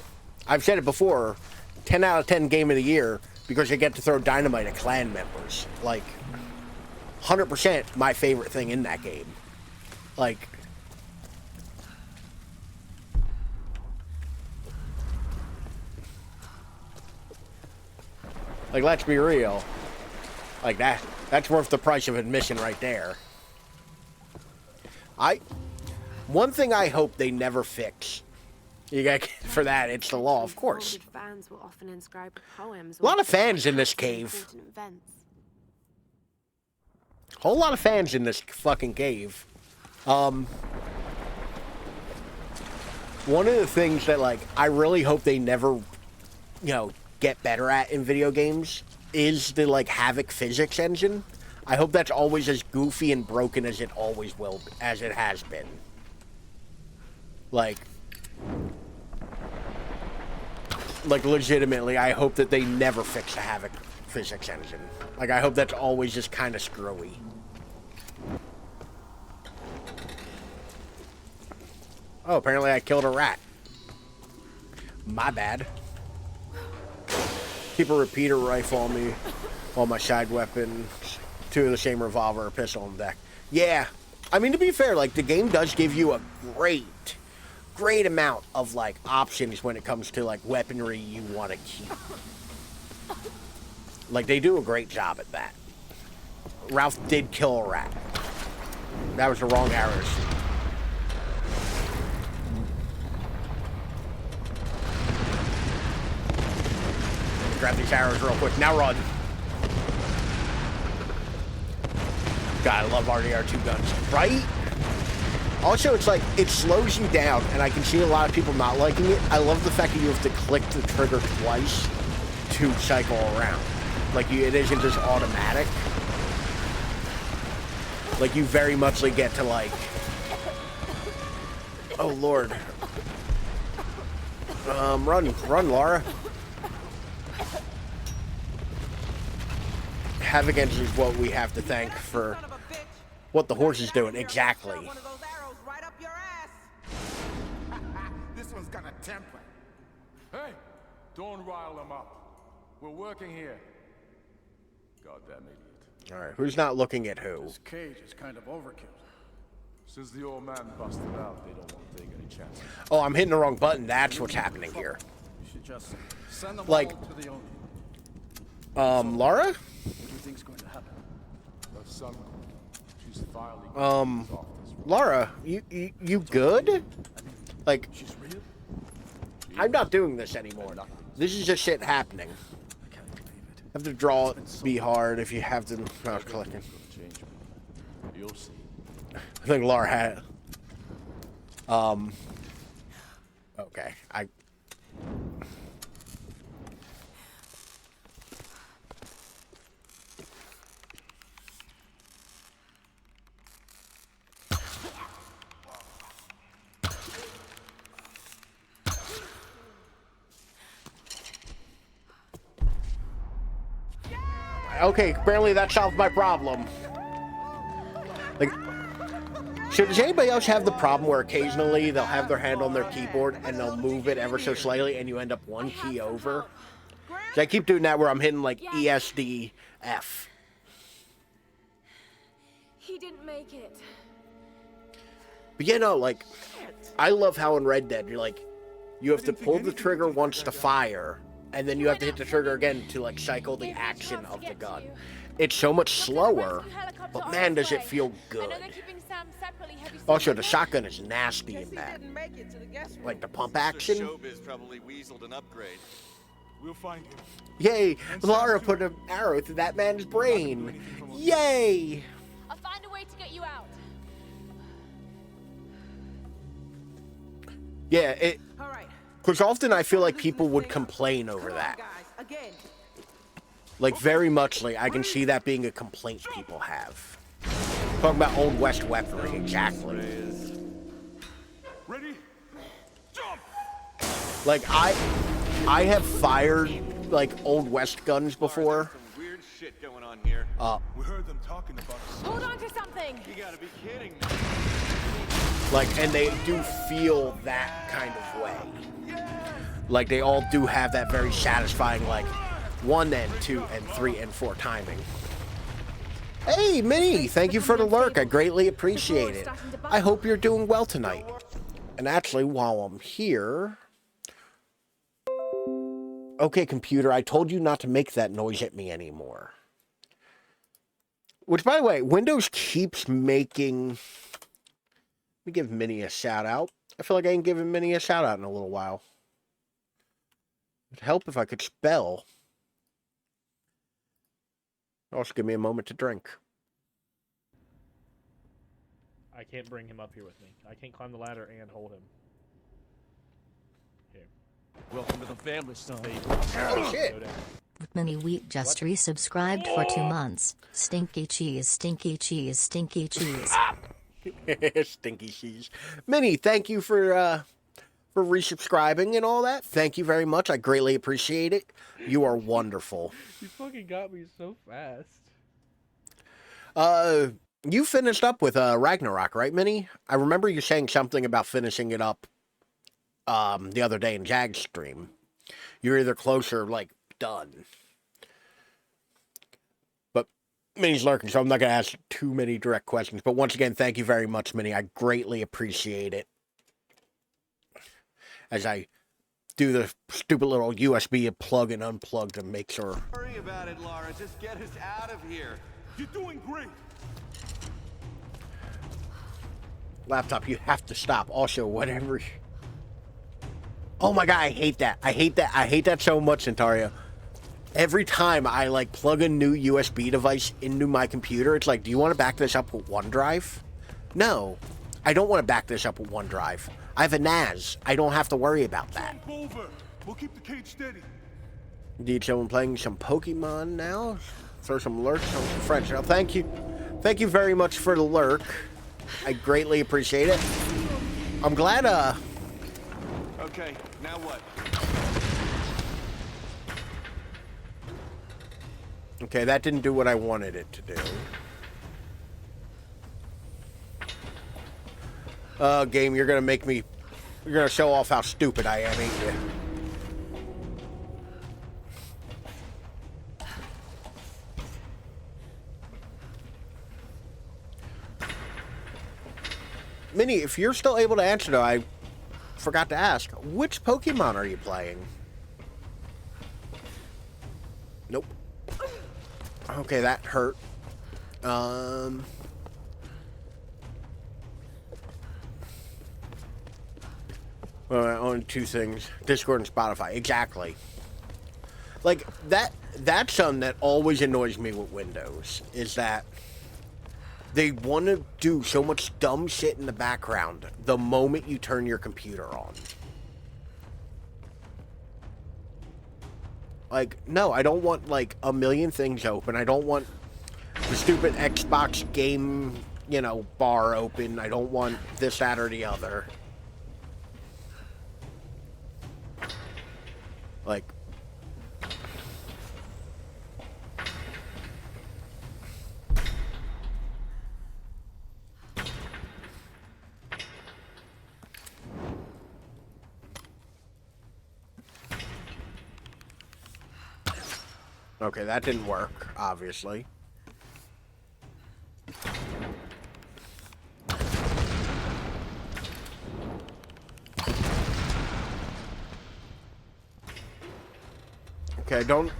I've said it before, 10 out of 10 game of the year, because you get to throw dynamite at clan members. Like, 100% my favorite thing in that game. Like... Like, let's be real. Like, that's worth the price of admission right there. One thing I hope they never fix. You got for that, it's the law, of course. Fans will often inscribe poems. A lot of fans in this cave. Whole lot of fans in this fucking cave. One of the things that, like, I really hope they never, you know, get better at in video games is the, like, Havoc physics engine. I hope that's always as goofy and broken as it always will, as it has been. Like, legitimately, I hope that they never fix the Havoc physics engine. Like, I hope that's always just kind of screwy. Oh, apparently I killed a rat. My bad. Keep a repeater rifle on me, all my side weapons, 2 of the same revolver, a pistol on deck. Yeah, I mean, to be fair, like, the game does give you a great amount of, like, options when it comes to, like, weaponry you want to keep. Like, they do a great job at that. Ralph did kill a rat. That was the wrong arrows. Grab these arrows real quick. Now run. God, I love RDR2 guns. Right? Also, it's like, it slows you down, and I can see a lot of people not liking it. I love the fact that you have to click the trigger twice to cycle around. Like, it isn't just automatic. Like, you very much get to, like... Oh, Lord. Run, Lara. Havoc engine is what we have to thank for what the horse is doing. Exactly. Don't rile them up. We're working here. Goddamn idiot. All right, who's not looking at who? This cage is kind of overkill. Since the old man busted out, they don't want to take any chances. Oh, I'm hitting the wrong button. That's what's happening here. You should just send them Like, all to the owner. Lara? What do you think's going to happen? Her son, she's finally Lara, you good? Like, She's real? I'm not doing this anymore. This is just shit happening. I can't believe it. Have to draw it be hard if you have to. No, I was collecting. You'll see. I think Lara had it. Okay, okay, apparently that solved my problem. Like, does anybody else have the problem where occasionally they'll have their hand on their keyboard and they'll move it ever so slightly and you end up one key over? So I keep doing that where I'm hitting like ESD F. He didn't make it. But you know, like, I love how in Red Dead, you're like, you have to pull the trigger once to fire, and then you have to hit the trigger again to, like, cycle the action of the gun. It's so much slower, but man, does it feel good. Also, the shotgun is nasty in that. Like, the pump action. Showbiz probably weaseled an upgrade. We'll find him. Yay! Lara put an arrow through that man's brain. Yay! I'll find a way to get you out. Yeah, because often I feel like people would complain over that. Like, very much like, I can see that being a complaint people have. Talking about Old West weaponry, exactly. Ready? Jump! Like, I have fired, like, Old West guns before. Some weird shit going on here. We heard them talking about us. Hold on to something. You gotta be kidding me. Like, and they do feel that kind of way. Like, they all do have that very satisfying, like, 1 and 2 and 3 and 4 timing. Hey, Minnie, thank you for the lurk. I greatly appreciate it. I hope you're doing well tonight. And actually, while I'm here... Okay, computer, I told you not to make that noise at me anymore. Which, by the way, Windows keeps making... Let me give Minnie a shout out. I feel like I ain't giving Minnie a shout out in a little while. It'd help if I could spell. Also, give me a moment to drink. I can't bring him up here with me. I can't climb the ladder and hold him. Here. Welcome to the family, son. Oh, shit. Mini Wheat just resubscribed for 2 months. Stinky cheese, stinky cheese, stinky cheese. Stinky cheese. Minnie, thank you for resubscribing and all that. Thank you very much. I greatly appreciate it. You are wonderful. You fucking got me so fast. You finished up with Ragnarok, right, Minnie? I remember you saying something about finishing it up the other day in Jag's stream. You're either close or, like, done. But Minnie's lurking, so I'm not going to ask too many direct questions. But once again, thank you very much, Minnie. I greatly appreciate it. As I do the stupid little USB plug and unplug to make sure. Don't worry about it, Lara. Just get us out of here. You're doing great. Laptop, you have to stop. Also, whatever. Oh my god, I hate that. I hate that. I hate that so much, Centario. Every time I, like, plug a new USB device into my computer, it's like, do you want to back this up with OneDrive? No. I don't want to back this up with OneDrive. I have a NAS. I don't have to worry about that. Jump over. We'll keep the cage steady. Indeed, so I'm playing some Pokemon now. Throw some lurks on some friends. Now, thank you. Thank you very much for the lurk. I greatly appreciate it. I'm glad, Okay, now what? Okay, that didn't do what I wanted it to do. Game, you're gonna make me... You're gonna show off how stupid I am, ain't you? Minnie, if you're still able to answer, though, I forgot to ask, which Pokemon are you playing? Nope. Okay, that hurt. Well, only two things. Discord and Spotify. Exactly. Like, that's something that always annoys me with Windows, is that they want to do so much dumb shit in the background the moment you turn your computer on. Like, no, I don't want, like, a million things open. I don't want the stupid Xbox game, you know, bar open. I don't want this, that, or the other. Like... Okay, that didn't work, obviously. Okay, don't...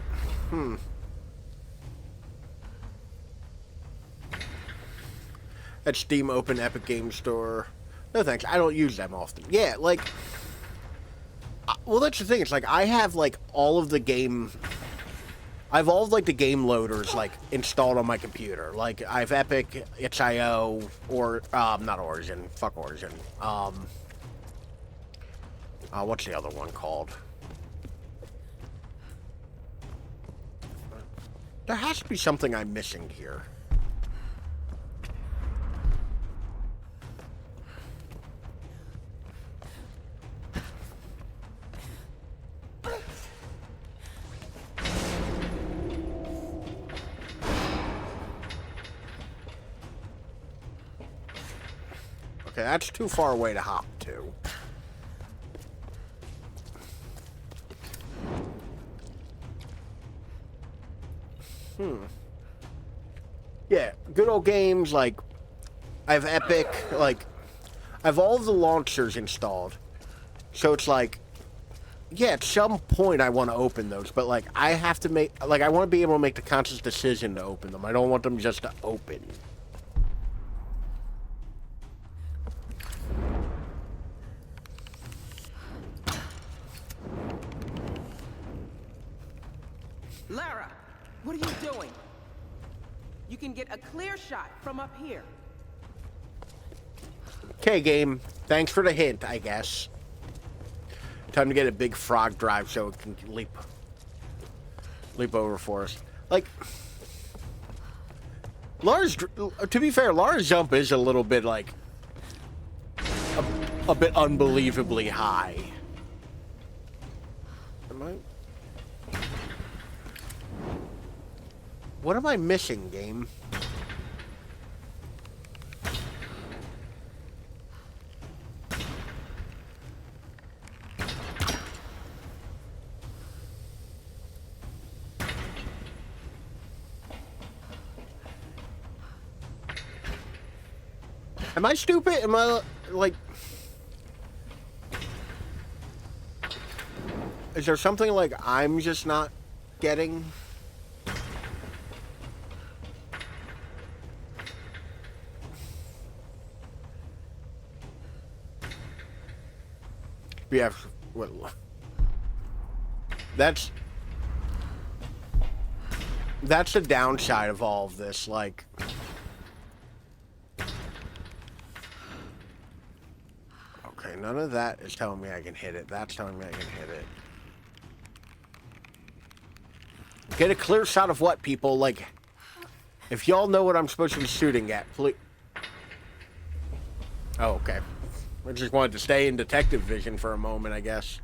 At Steam Open Epic Game Store. No thanks, I don't use them often. Yeah, like... Well, that's the thing, it's like, I have, like, all of the game... I have all of, like, the game loaders, like, installed on my computer. Like, I have Epic, itch.io, or, not Origin. Fuck Origin. What's the other one called? There has to be something I'm missing here. Okay, that's too far away to hop to. Yeah, good old games, like, I have Epic, like, I have all of the launchers installed. So it's like, yeah, at some point I want to open those, but, like, I have to make, like, I want to be able to make the conscious decision to open them. I don't want them just to open. Lara, what are you doing? You can get a clear shot from up here. Okay, game. Thanks for the hint, I guess. Time to get a big frog drive so it can leap over for us. Like, Lara's, to be fair, Lara's jump is a little bit, like, a bit unbelievably high. Am I... What am I missing, game? Am I stupid? Am I, like... Is there something, like, I'm just not getting? Yeah, what? That's the downside of all of this, like... Okay, none of that is telling me I can hit it. That's telling me I can hit it. Get a clear shot of what, people? Like, if y'all know what I'm supposed to be shooting at, please... Oh, okay. I just wanted to stay in detective vision for a moment, I guess.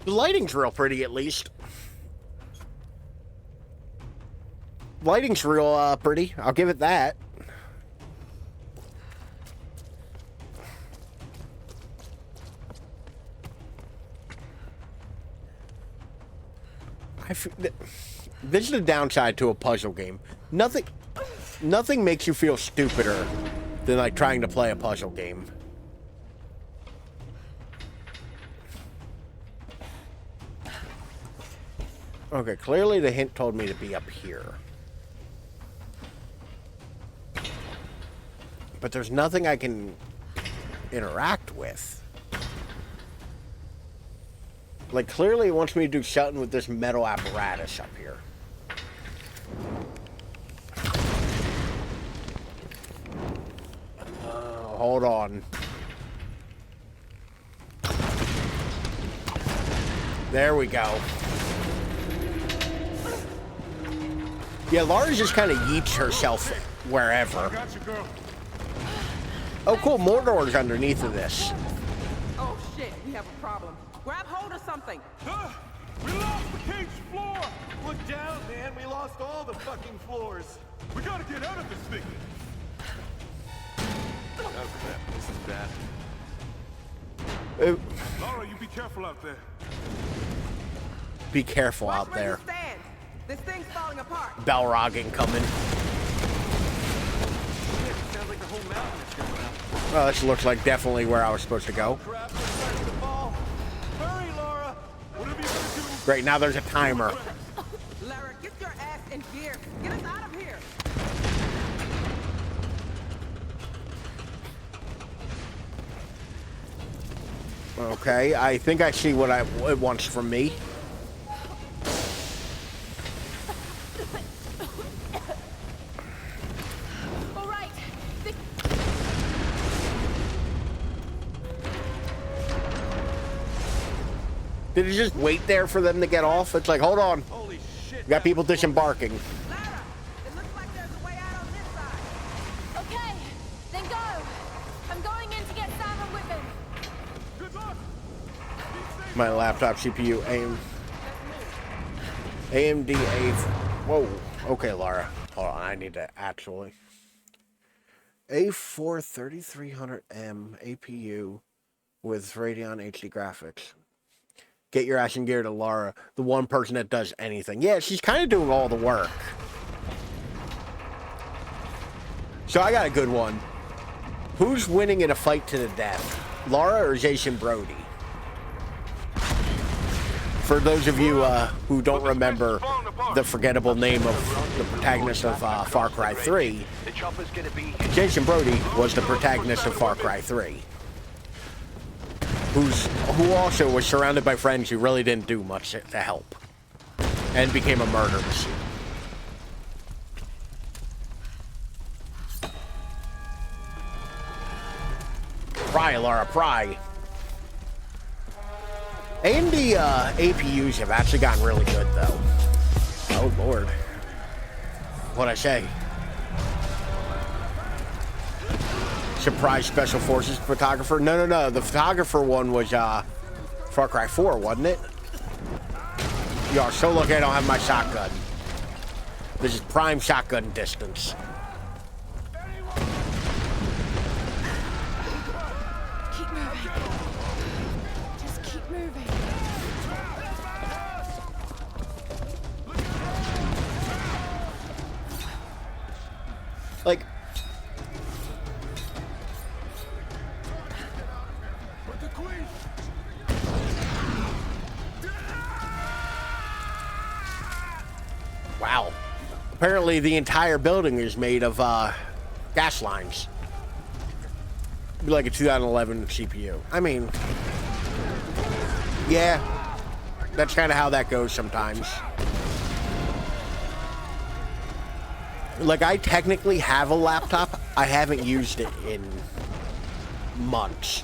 The lighting's real pretty, at least. lighting's real pretty. I'll give it that. This is the downside to a puzzle game. Nothing makes you feel stupider than like trying to play a puzzle game. Okay, clearly the hint told me to be up here. But there's nothing I can interact with. Like, clearly it wants me to do something with this metal apparatus up here. Hold on. There we go. Yeah, Lara just kind of yeets herself wherever. Oh, cool. Mordor's underneath of this. Oh, shit. We have a problem. Grab hold of something. We lost the cage floor! Look down, man. We lost all the fucking floors. We gotta get out of this thing. Oh, crap. This is bad. Lara, you be careful out there. Be careful out there. Stand. This thing's falling apart. Balrogging coming. Shit, sounds like the whole mountain is going up. Well, this looks like definitely where I was supposed to go. Crap, we're starting to fall. Hurry, Lara! Whatever you gotta do. Great, now there's a timer. Lara, get your ass in gear. Get us out of here. Okay, I think I see what it wants from me. All right. Did it just wait there for them to get off? It's like, hold on. Holy shit. We got people disembarking. Lara, it looks like there's a way out on this side. Okay, then go. I'm going in to get Sam and Whitman. Good luck. My laptop CPU AMD A. Whoa. Okay, Lara. Hold on. I need to actually. A4 3300M APU with Radeon HD graphics. Get your ass in gear to Lara, the one person that does anything. Yeah, she's kind of doing all the work. So I got a good one. Who's winning in a fight to the death? Lara or Jason Brody? For those of you who don't remember the forgettable name of the protagonist of Far Cry 3, Jason Brody was the protagonist of Far Cry 3. Who also was surrounded by friends who really didn't do much to help. And became a murder machine. Pry, Lara, pry. AMD APUs have actually gotten really good, though. Oh, Lord. What'd I say? Surprise Special Forces photographer? No. The photographer one was Far Cry 4, wasn't it? You are so lucky I don't have my shotgun. This is prime shotgun distance. Keep moving. Just keep moving. Like, wow. Apparently the entire building is made of gas lines. Be like a 2011 CPU. I mean, yeah, that's kind of how that goes sometimes. Like, I technically have a laptop. I haven't used it in months.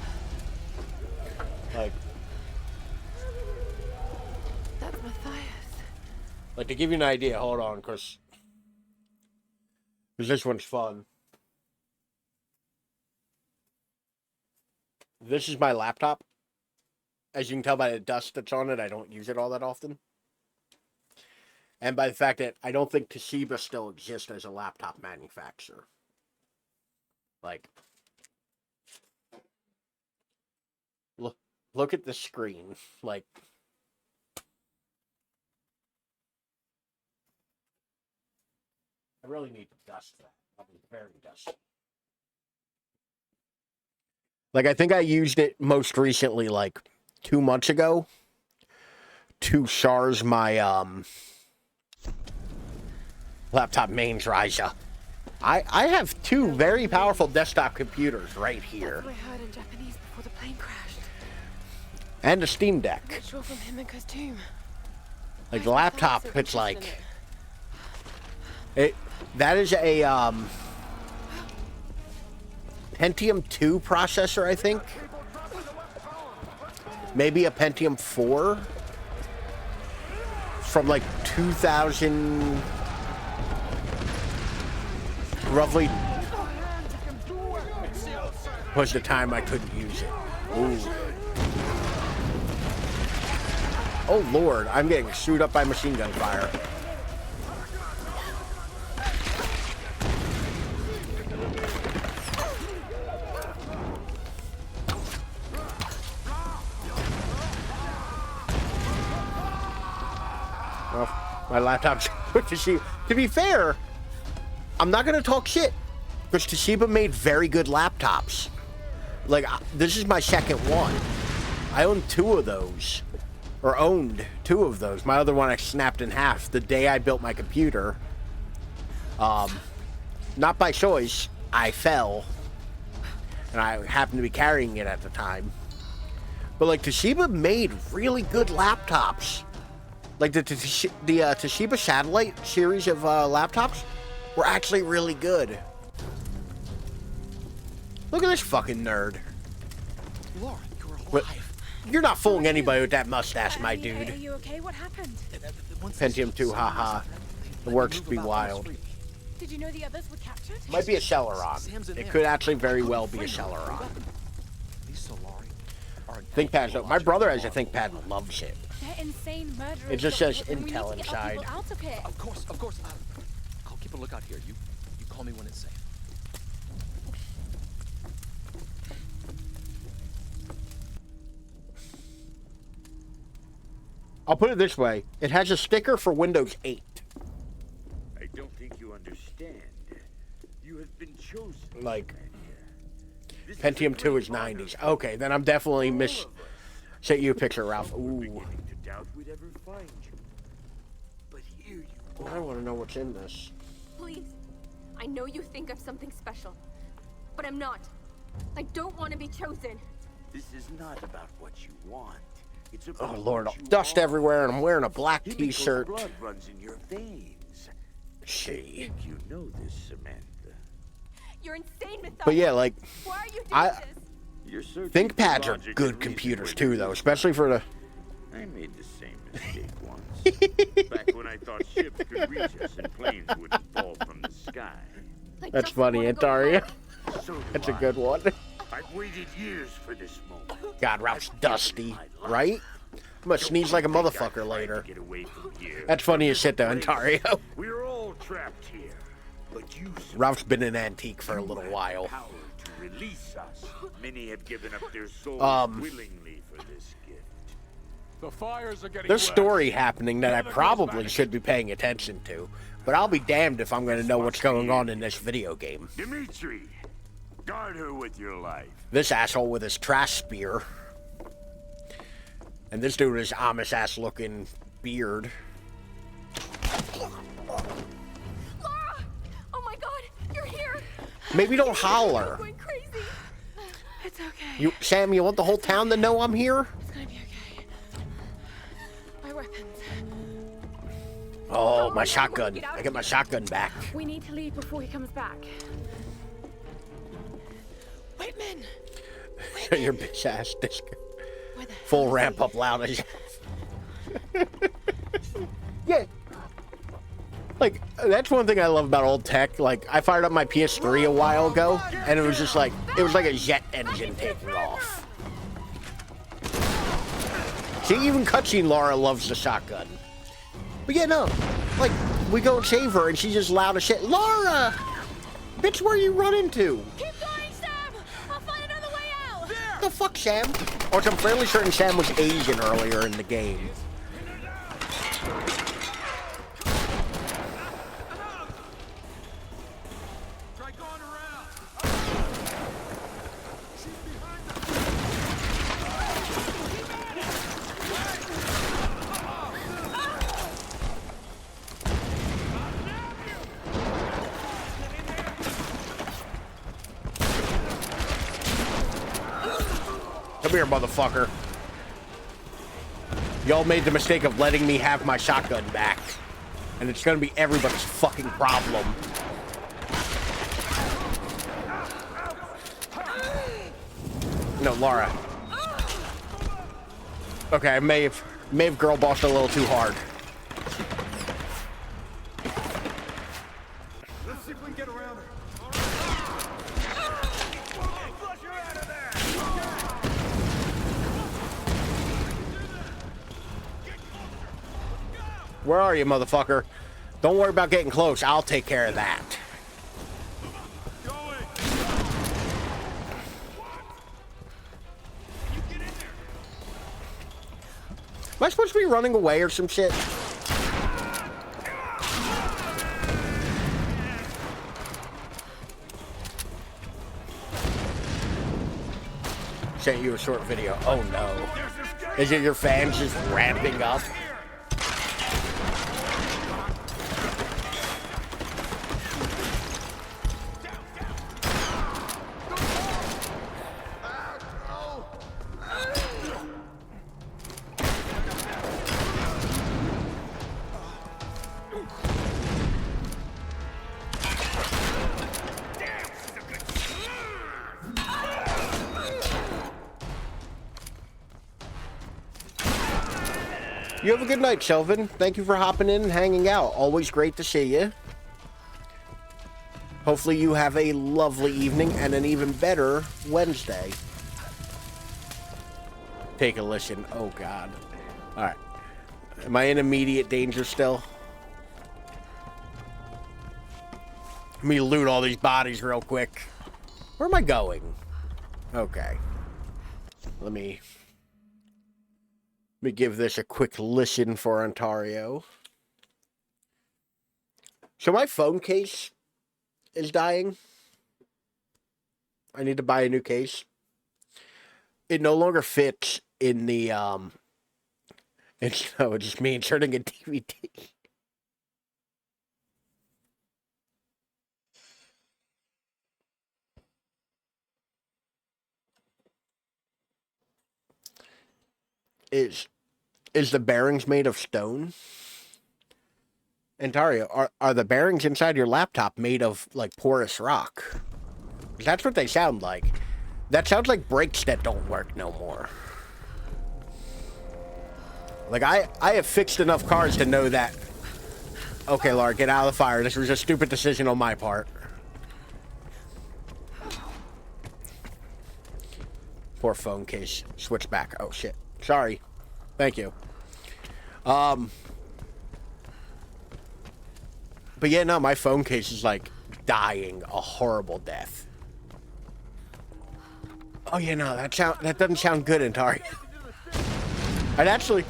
Like, That's Matthias. to give you an idea, hold on, because this one's fun. This is my laptop. As you can tell by the dust that's on it, I don't use it all that often. And by the fact that I don't think Toshiba still exists as a laptop manufacturer. Like, look at the screen. Like, I really need to dust that. I'll be very dusty. Like, I think I used it most recently, like, 2 months ago to charge my, laptop mains riser. I have 2 very powerful desktop computers right here. That's what I heard in Japanese before the plane crashed. And a Steam Deck. Not sure from Himiko's tomb. Like, the laptop, it's like... That is a, Pentium 2 processor, I think. Maybe a Pentium 4. From, like, 2000... Roughly... was the time I couldn't use it. Ooh. Oh, Lord. I'm getting screwed up by machine gun fire. Well, my laptop's Toshiba. To be fair, I'm not going to talk shit, because Toshiba made very good laptops. Like, this is my second one. I own 2 of those. Or owned 2 of those. My other one I snapped in half the day I built my computer. Not by choice. I fell. And I happened to be carrying it at the time. But, like, Toshiba made really good laptops. Like, the Toshiba Satellite series of laptops were actually really good. Look at this fucking nerd. Lara, you're alive. But you're not fooling anybody with that mustache, my dude. Are you okay? What happened? Pentium 2, haha. The works be wild. Did you know the others were captured? Might be a Celeron. It could actually very well be a Celeron. ThinkPads, though. My brother has a ThinkPad and loves it. They're insane murderers. It just says Doctor, we need Intel to get our inside. people out of here. Of course. I'll keep a lookout here. You call me when it's safe. I'll put it this way. It has a sticker for Windows 8. I don't think you understand. You have been chosen. Like, Pentium 2 is 90s. Okay, then I'm definitely sent you a picture, Ralph. Ooh. To doubt we'd ever find you. But here you are. I want to know what's in this. Please. I know you think I'm something special, but I'm not. I don't want to be chosen. This is not about what you want. It's about Oh, Lord. what you Dust are. everywhere, and I'm wearing a black Himiko's t-shirt. blood runs in your veins. I think you know this, Samantha. You're insane with But yeah, like, Why are you doing this? You're searching ThinkPads for are logic good and computers reason too, where though, you're especially for the... I made the same mistake once. Back when I thought ships could reach us and planes wouldn't fall from the sky. That's funny, Antaria. So That's a good one. I've waited years for this moment. God, Ralph's dusty, right? I'm gonna sneeze like a motherfucker later. Get away from here. That's funny as shit, though, Antario. We're all trapped here, but you Ralph's been an antique for a little while. power to release us. Many have given up their souls willingly for this gift. The fires are getting There's worse. story happening that I probably should be paying attention to, but I'll be damned if I'm gonna know what's going on in this video game. Dimitri, guard her with your life. This asshole with his trash spear. And this dude with his Amish-ass looking beard. Lara! Oh my god, you're here! Maybe don't holler. I'm going crazy. It's okay. You, Sam, you want the whole town to know I'm here? It's gonna be okay. My weapons. Oh, my shotgun. I get my shotgun back. We need to leave before he comes back. Whitman! Your bitch ass disco. Full ramp up loud as yeah. Like, that's one thing I love about old tech. Like, I fired up my PS3 a while ago, and it was just like, it was like a jet engine taking off. See, even cutscene Lara loves the shotgun. But yeah, no. Like, we go and save her, and she's just loud as shit. Lara! Bitch, where are you running to? Keep going, Sam! I'll find another way out! There! The fuck, Sam? Which I'm fairly certain Sam was Asian earlier in the game. Come here, motherfucker. Y'all made the mistake of letting me have my shotgun back. And it's gonna be everybody's fucking problem. No, Lara. Okay, I may have girl bossed a little too hard. Let's see if we can get around her. Where are you, motherfucker? Don't worry about getting close. I'll take care of that. Am I supposed to be running away or some shit? Sent you a short video. Oh no. Is it your fans just ramping up? You have a good night, Shelvin. Thank you for hopping in and hanging out. Always great to see you. Hopefully you have a lovely evening and an even better Wednesday. Take a listen. Oh, God. All right. Am I in immediate danger still? Let me loot all these bodies real quick. Where am I going? Okay. Let me give this a quick listen for Ontario. So my phone case is dying. I need to buy a new case. It no longer fits in the it's just me inserting a DVD. Is the bearings made of stone? Ontario, are the bearings inside your laptop made of, like, porous rock? That's what they sound like. That sounds like brakes that don't work no more. Like, I have fixed enough cars to know that... Okay, Lara, get out of the fire. This was a stupid decision on my part. Poor phone case. Switch back. Oh, shit. Sorry. Thank you. But yeah, no, my phone case is like dying a horrible death. Oh yeah, no, that doesn't sound good, Antari. I'd actually.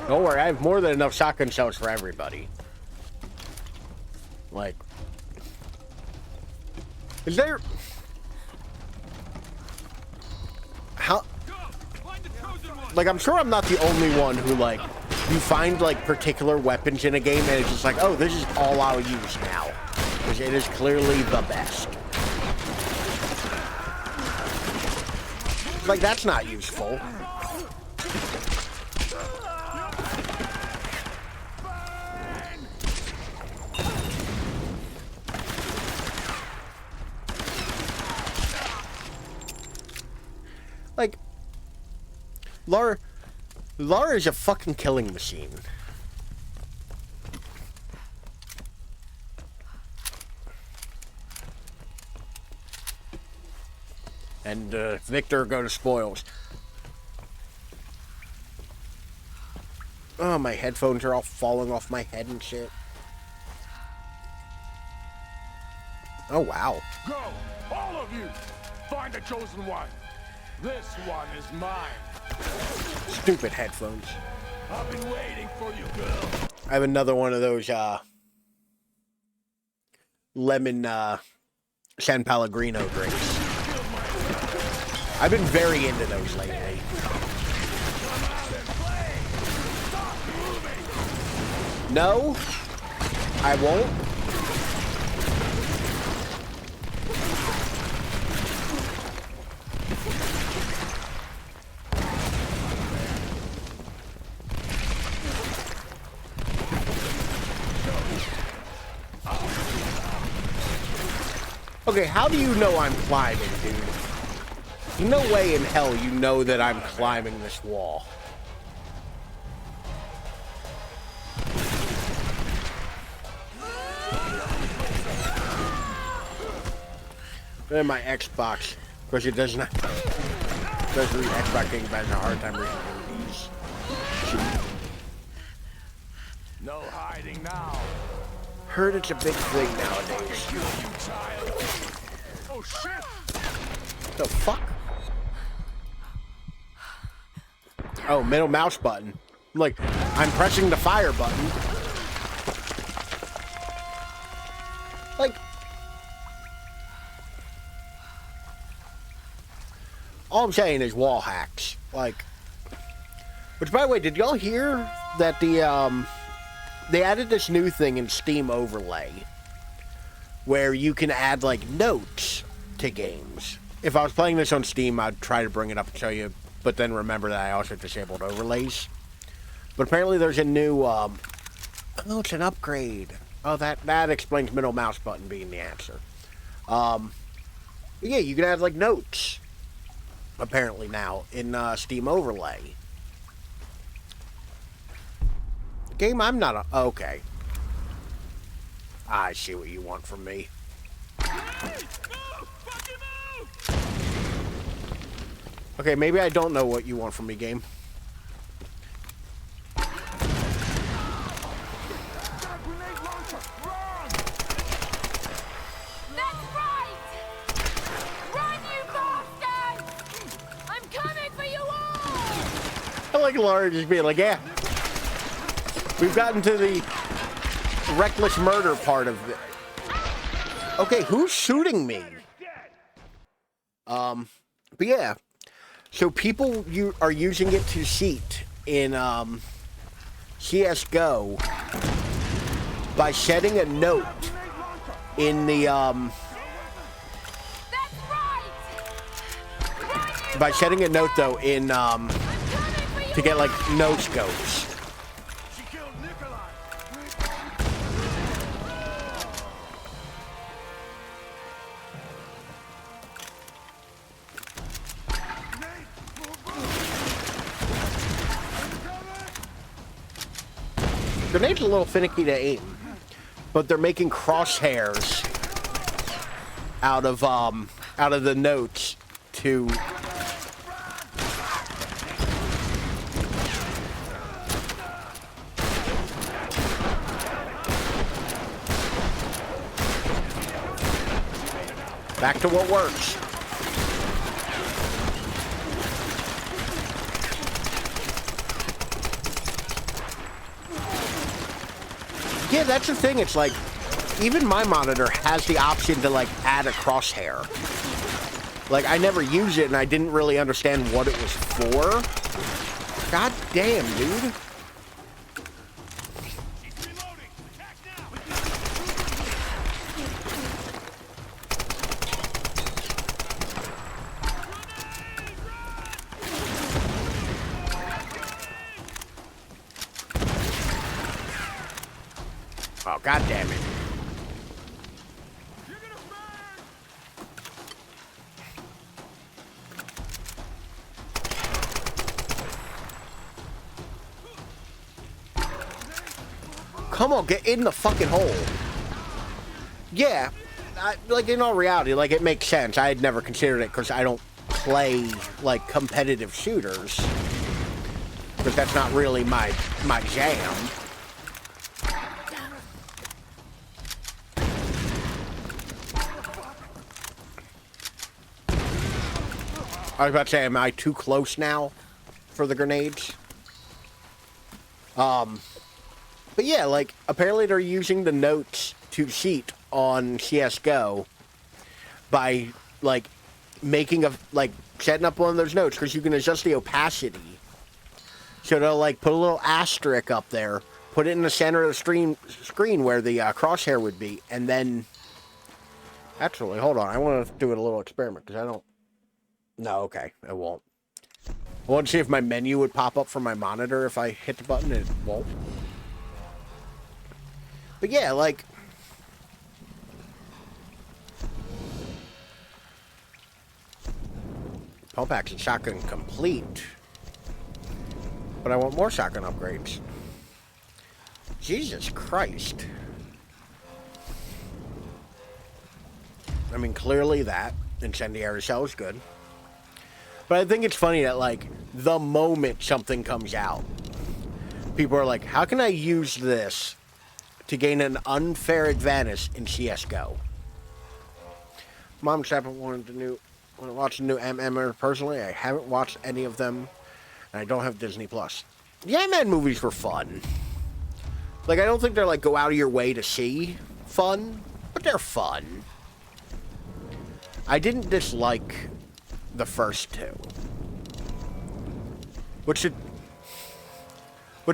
Don't worry, I have more than enough shotgun shells for everybody. Like, is there... How... Like, I'm sure I'm not the only one who, like, you find, like, particular weapons in a game and it's just like, oh, this is all I'll use now. Because it is clearly the best. Like, that's not useful. Like, Lara is a fucking killing machine. And Victor go to spoils. Oh, my headphones are all falling off my head and shit. Oh, wow. Go! All of you! Find the chosen one! This one is mine! Stupid headphones. I've been waiting for you, girl! I have another one of those, lemon, San Pellegrino drinks. I've been very into those lately. No, I won't. Okay, how do you know I'm climbing, dude? No way in hell you know that I'm climbing this wall. And my Xbox, because it does not. Does read Xbox Game has a hard time reading these. No hiding now. Heard it's a big thing nowadays. Oh shit! The fuck? Oh, middle mouse button. Like, I'm pressing the fire button. Like, all I'm saying is wall hacks. Like, which, by the way, did y'all hear that they added this new thing in Steam Overlay where you can add, like, notes to games. If I was playing this on Steam, I'd try to bring it up and show you, but then remember that I also disabled overlays. But apparently there's a new, oh, it's an upgrade. Oh, that explains middle mouse button being the answer. Yeah, you can add, like, notes, apparently now, in Steam Overlay. Game I'm not a... Okay. I see what you want from me. Okay, maybe I don't know what you want from me, game. I like Lara just being like, yeah. We've gotten to the reckless murder part of it. Okay, who's shooting me? But yeah. So people are using it to cheat in CSGO by setting a note in the by setting a note though in to get like no scopes. Grenades are a little finicky to aim, but they're making crosshairs out of the notes to back to what works. Yeah, that's the thing. It's like, even my monitor has the option to, like, add a crosshair. Like, I never use it, and I didn't really understand what it was for. God damn, dude. Oh, God damn it. on, get in the fucking hole. Yeah, like, in all reality, like, it makes sense. I had never considered it because I don't play, like, competitive shooters. Because that's not really my jam. I was about to say, am I too close now for the grenades? But yeah, like, apparently they're using the notes to cheat on CSGO by, like, making a, like, setting up one of those notes, because you can adjust the opacity. So they'll, like, put a little asterisk up there, put it in the center of the screen where the crosshair would be, and then... Actually, hold on, I want to do a little experiment, because I don't... No, okay, it won't. I want to see if my menu would pop up from my monitor if I hit the button, and it won't. But yeah, like... Pump action shotgun complete. But I want more shotgun upgrades. Jesus Christ. I mean, clearly that incendiary shell is good. But I think it's funny that, like, the moment something comes out, people are like, how can I use this to gain an unfair advantage in CSGO? Mom and Papa wanted to watch the new M&M personally. I haven't watched any of them, and I don't have Disney+. The Ant-Man movies were fun. Like, I don't think they're, like, go out of your way to see fun, but they're fun. I didn't dislike the first two. Which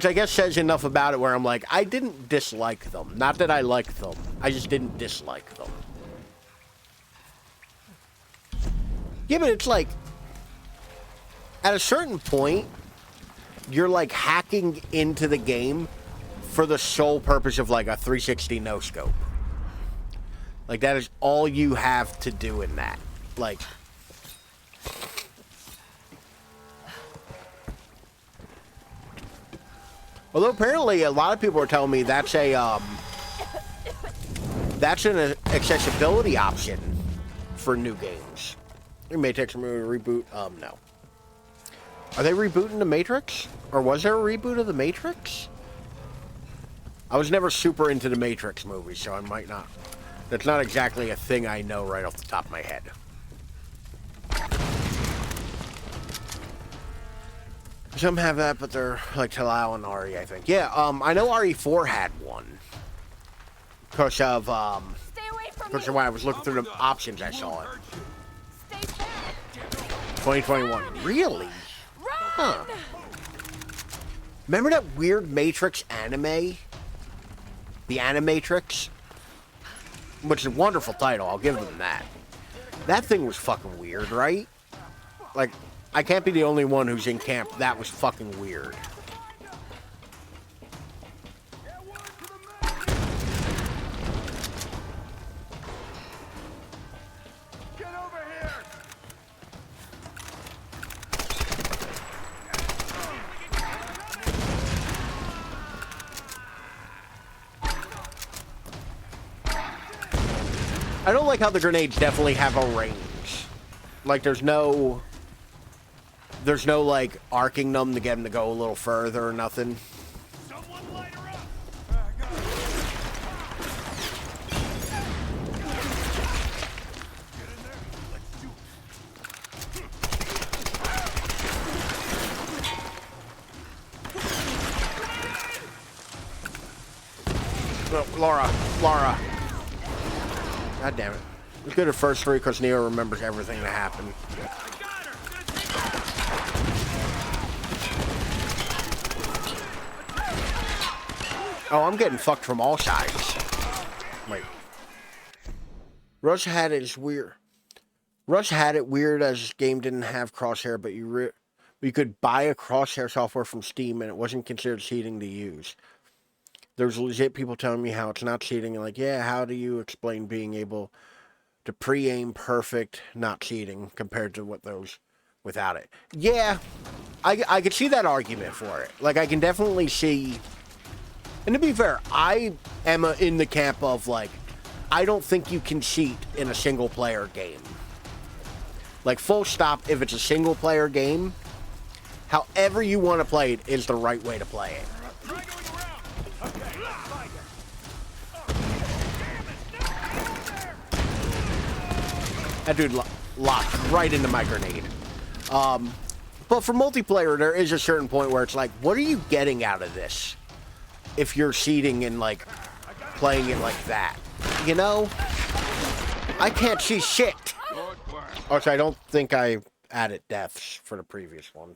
I guess says enough about it where I'm like, I didn't dislike them. Not that I liked them. I just didn't dislike them. Yeah, but it's like, at a certain point, you're like hacking into the game for the sole purpose of like a 360 no-scope. Like, that is all you have to do in that. Like... Although apparently a lot of people are telling me that's an accessibility option for new games. It may take some reboot. No. Are they rebooting the Matrix? Or was there a reboot of the Matrix? I was never super into the Matrix movies, so I might not. That's not exactly a thing I know right off the top of my head. Some have that, but they're like Talal and Ari, I think. Yeah, I know RE4 had one. Because of, because of when I was looking through the options, I saw it. 2021. Really? Huh. Remember that weird Matrix anime? The Animatrix? Which is a wonderful title, I'll give them that. That thing was fucking weird, right? Like... I can't be the only one who's in camp. That was fucking weird. Get over here! I don't like how the grenades definitely have a range. Like, there's no, like, arcing them to get them to go a little further or nothing. Someone light her up! Oh, Lara. God damn it. Let's go to first three because Neo remembers everything that happened. Oh, I'm getting fucked from all sides. Wait. Rush had it weird. Rush had it weird as this game didn't have crosshair, but you could buy a crosshair software from Steam and it wasn't considered cheating to use. There's legit people telling me how it's not cheating. And like, yeah, how do you explain being able to pre-aim perfect, not cheating, compared to what those without it? Yeah, I could see that argument for it. Like, I can definitely see And to be fair, I am in the camp of, like, I don't think you can cheat in a single-player game. Like, full stop, if it's a single-player game, however you want to play it is the right way to play it. That dude locked right into my grenade. But for multiplayer, there is a certain point where it's like, what are you getting out of this? If you're cheating and, like, playing it like that. You know? I can't see shit. Also, I don't think I added deaths for the previous one.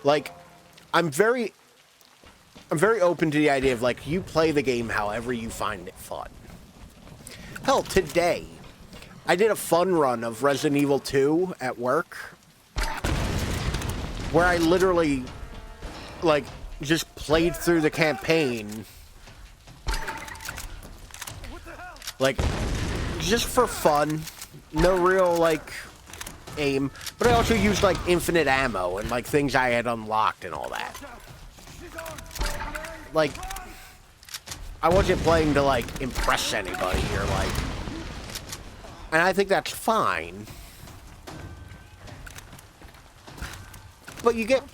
Like, I'm very open to the idea of, like, you play the game however you find it fun. Hell, today, I did a fun run of Resident Evil 2 at work, where I literally, like, just played through the campaign, like, just for fun, no real, like, aim, but I also used, like, infinite ammo and, like, things I had unlocked and all that. Like, I wasn't playing to, like, impress anybody or, like, and I think that's fine. But you get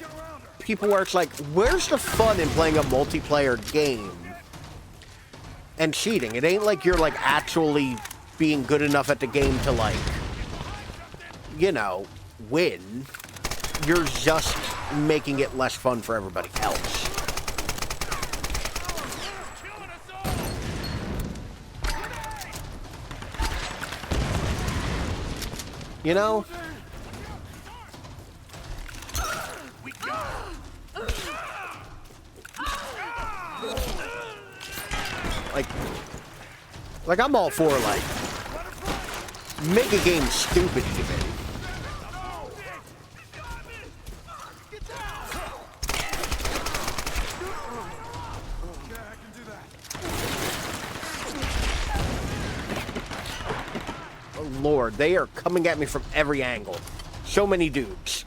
people where it's like, where's the fun in playing a multiplayer game and cheating? It ain't like you're, like, actually being good enough at the game to, like, you know, win. You're just making it less fun for everybody else. You know? Like I'm all for, like, make a game stupid even. Oh Lord, they are coming at me from every angle. So many dudes.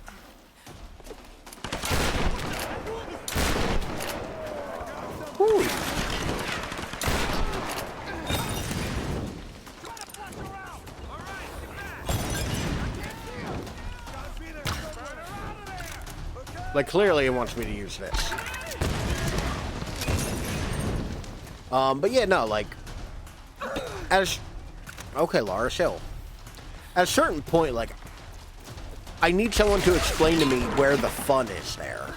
Whew. Like, clearly it wants me to use this. But yeah, no, like, okay, Lara, chill. At a certain point, like, I need someone to explain to me where the fun is there.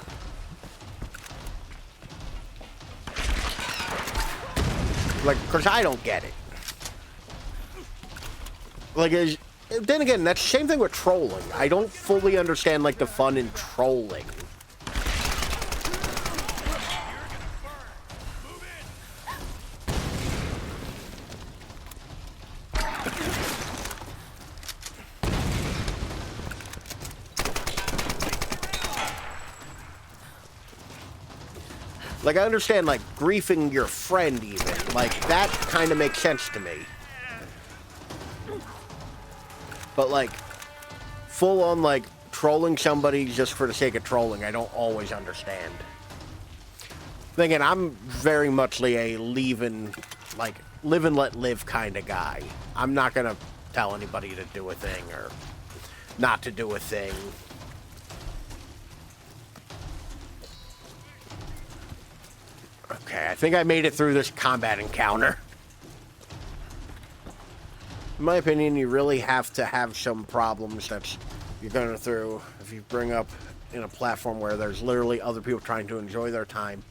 Like, because I don't get it. Like, then again, that's the same thing with trolling. I don't fully understand, like, the fun in trolling. Like, I understand, like, griefing your friend even. Like, that kind of makes sense to me. But, like, full-on, like, trolling somebody just for the sake of trolling, I don't always understand. Then again, I'm very much like a live and let live kind of guy. I'm not going to tell anybody to do a thing or not to do a thing. Okay, I think I made it through this combat encounter. In my opinion, you really have to have some problems that you're going through if you bring up in a platform where there's literally other people trying to enjoy their time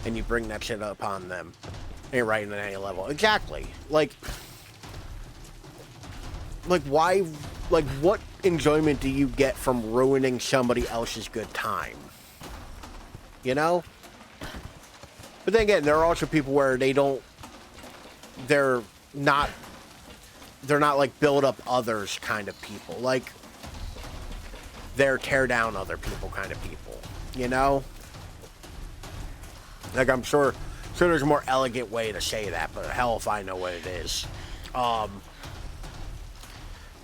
and you bring that shit up on them. Ain't right in any level. Exactly. Like, why, like, what enjoyment do you get from ruining somebody else's good time? You know? But then again, there are also people where they're not like build up others kind of people. Like, they're tear down other people kind of people. You know? Like, I'm sure there's a more elegant way to say that, but hell if I know what it is.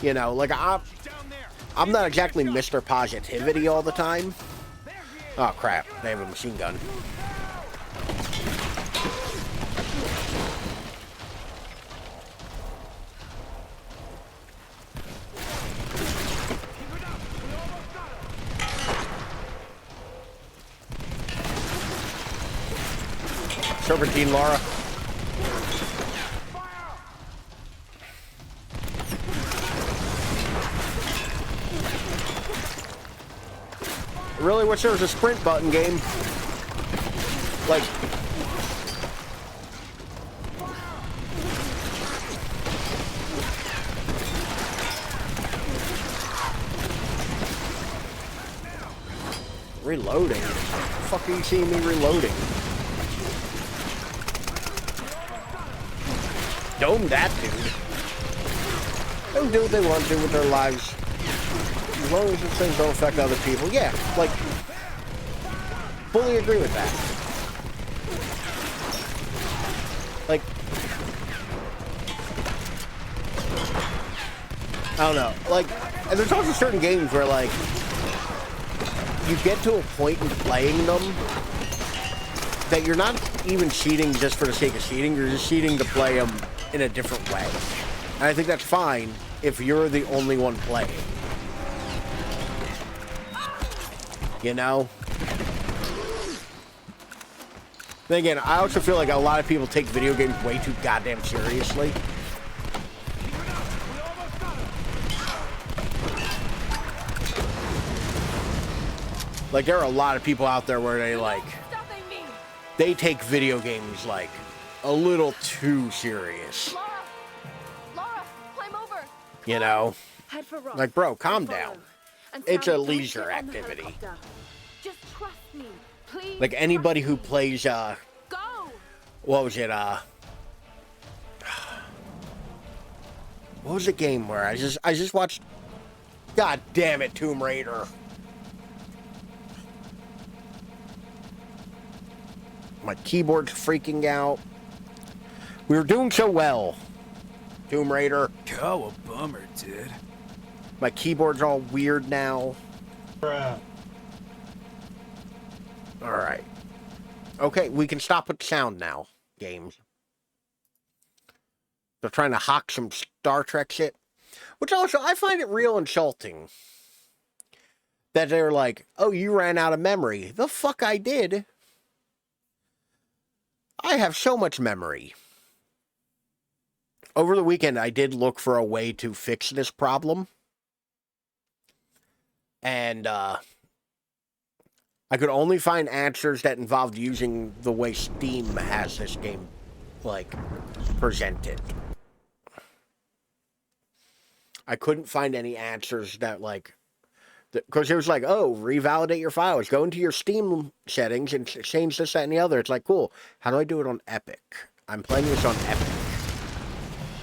You know, like, I'm not exactly Mr. Positivity all the time. Oh crap, they have a machine gun. serpentine, Lara. I really wish there was a sprint button game. Like... Reloading? What the fuck are you seeing me reloading? Dome that dude. Let them do what they want to do with their lives. As long as these things don't affect other people. Yeah, like, fully agree with that. Like, I don't know. Like, and there's also certain games where, like, you get to a point in playing them that you're not even cheating just for the sake of cheating. You're just cheating to play them in a different way. And I think that's fine if you're the only one playing. You know? Then again, I also feel like a lot of people take video games way too goddamn seriously. Like, there are a lot of people out there where they, like, they take video games, like, a little too serious. Lara, climb over. You know? Head for rock. Like, bro, calm down. And It's Sam, a don't leisure get on the activity. helicopter. Just trust me, please. Like, anybody who plays, Go. what was it, what was the game where I just watched, god damn it, Tomb Raider. My keyboard's freaking out. We were doing so well. Tomb Raider. Oh, a bummer, dude. My keyboard's all weird now. Bruh. Alright. Okay, we can stop with the sound now, games. They're trying to hawk some Star Trek shit. Which also, I find it real insulting. That they're like, oh, you ran out of memory. The fuck I did. I have so much memory. Over the weekend, I did look for a way to fix this problem. And, I could only find answers that involved using the way Steam has this game, like, presented. I couldn't find any answers that, like, because it was like, oh, revalidate your files. Go into your Steam settings and change this, that, and the other. It's like, cool. How do I do it on Epic? I'm playing this on Epic.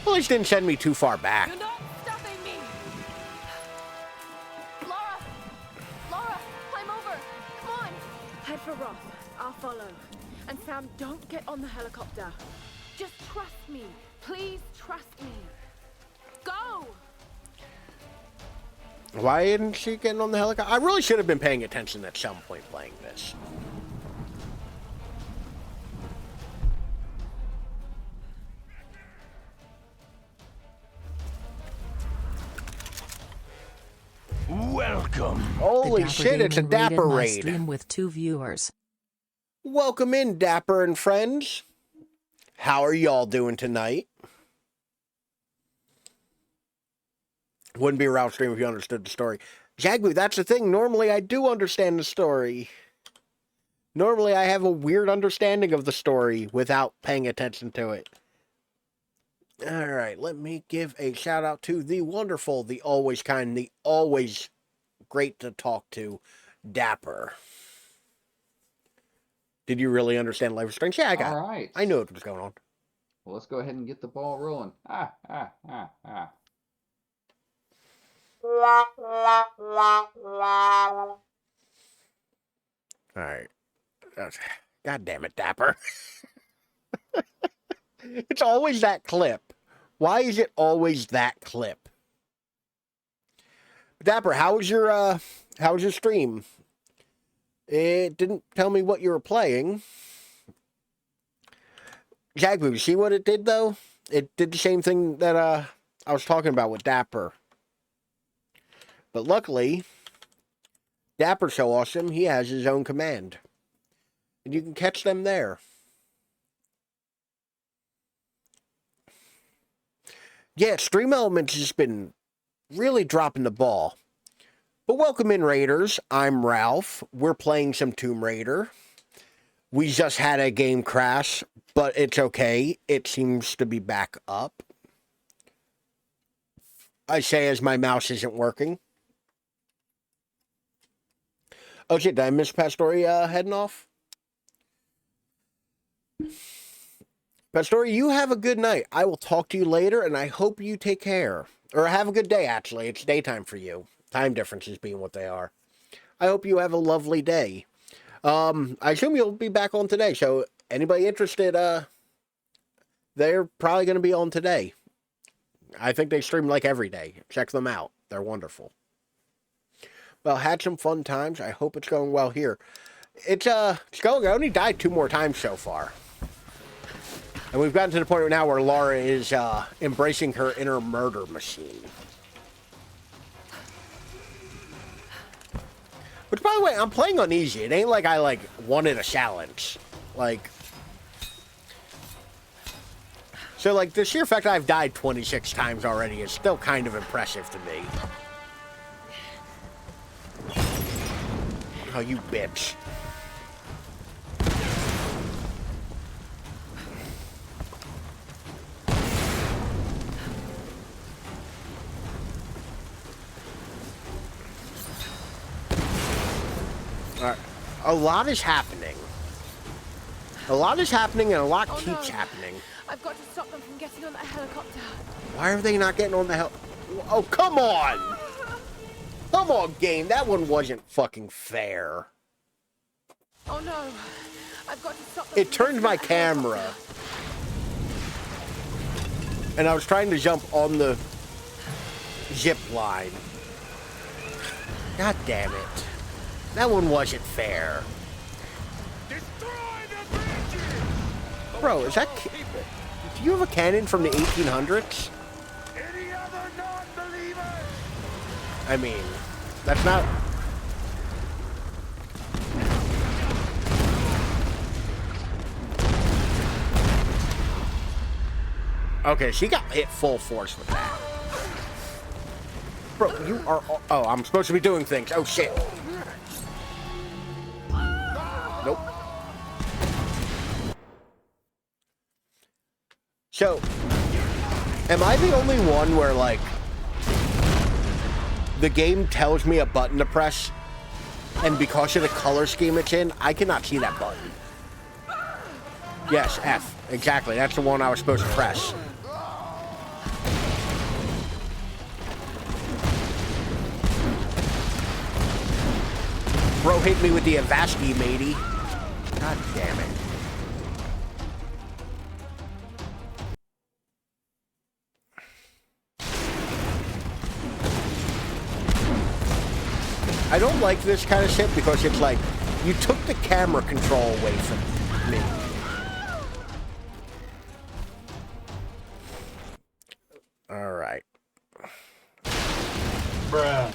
Well, at least didn't send me too far back. You're not stopping me. Lara, climb over. Come on. Head for Roth. I'll follow. And Sam, don't get on the helicopter. Just trust me. Please trust me. Go! Why isn't she getting on the helicopter? I really should have been paying attention at some point playing this. Welcome. Holy shit, it's a Dapper raid. Stream with 2 viewers. Welcome in, Dapper and friends. How are y'all doing tonight? Wouldn't be a Ralph stream if you understood the story. Jagbu, that's the thing. Normally I do understand the story. Normally I have a weird understanding of the story without paying attention to it. Alright, let me give a shout out to the wonderful, the always kind, the always great to talk to, Dapper. Did you really understand Life is Strange? Yeah, I got it. All right. I knew what was going on. Well, let's go ahead and get the ball rolling. Alright. God damn it, Dapper. It's always that clip. Why is it always that clip? Dapper, how was your stream? It didn't tell me what you were playing. Jagbu, see what it did though? It did the same thing that I was talking about with Dapper. But luckily, Dapper's so awesome, he has his own command. And you can catch them there. Yeah, Stream Elements has been really dropping the ball. But welcome in, Raiders. I'm Ralph. We're playing some Tomb Raider. We just had a game crash, but it's okay. It seems to be back up. I say as my mouse isn't working. Oh shit, did I miss Pastoria heading off? Pastoria, you have a good night. I will talk to you later, and I hope you take care. Or have a good day, actually. It's daytime for you. Time differences being what they are. I hope you have a lovely day. I assume you'll be back on today, so anybody interested, they're probably going to be on today. I think they stream like every day. Check them out. They're wonderful. Well, had some fun times. I hope it's going well here. It's going. I only died 2 more times so far. And we've gotten to the point now where Lara is embracing her inner murder machine. Which, by the way, I'm playing on easy. It ain't like I, wanted a challenge. So, the sheer fact that I've died 26 times already is still kind of impressive to me. Oh, you bitch. Alright. A lot is happening. A lot is happening and a lot keeps happening. I've got to stop them from getting on that helicopter. Why are they not getting on the hell? Oh, come on! Come on, game. That one wasn't fucking fair. Oh no. I've got to stop them. It turned my camera. And I was trying to jump on the zip line. God damn it. That one wasn't fair. Bro, is that... Do you have a cannon from the 1800s? Any other non-believers? I mean, that's not... Okay, she got hit full force with that. Bro, you are... Oh, I'm supposed to be doing things. Oh, shit. Nope. So, am I the only one where, the game tells me a button to press, and because of the color scheme it's in, I cannot see that button? Yes, F. Exactly. That's the one I was supposed to press. Bro hit me with the Avasti, matey. God damn it. I don't like this kind of shit because it's like, you took the camera control away from me. Alright. Bruh.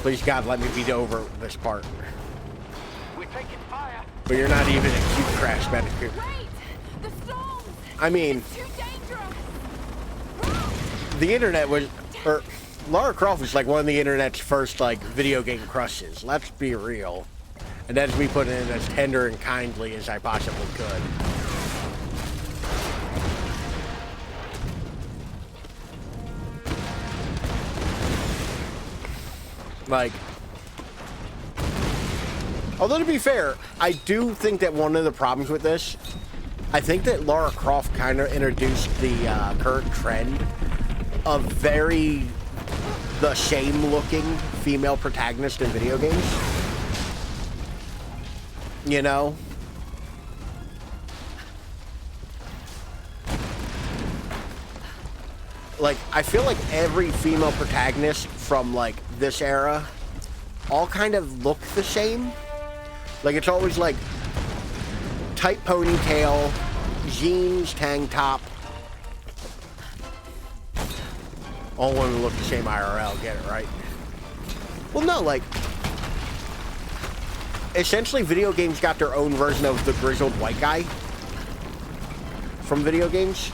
Please, God, let me beat over this part. We're taking fire. But you're not even a cute Crash Bandicoot. Wait! The storm! I mean... It's too dangerous! The internet was... Lara Croft was one of the internet's first, video game crushes. Let's be real. And that's me putting it as tender and kindly as I possibly could. Although to be fair, I do think that one of the problems with this, I think that Lara Croft kind of introduced the current trend of very the same-looking female protagonist in video games. You know? I feel like every female protagonist from, this era all kind of look the same. It's always, tight ponytail, jeans, tank top. All women look the same IRL, get it, right? Well, no, essentially video games got their own version of the grizzled white guy from video games.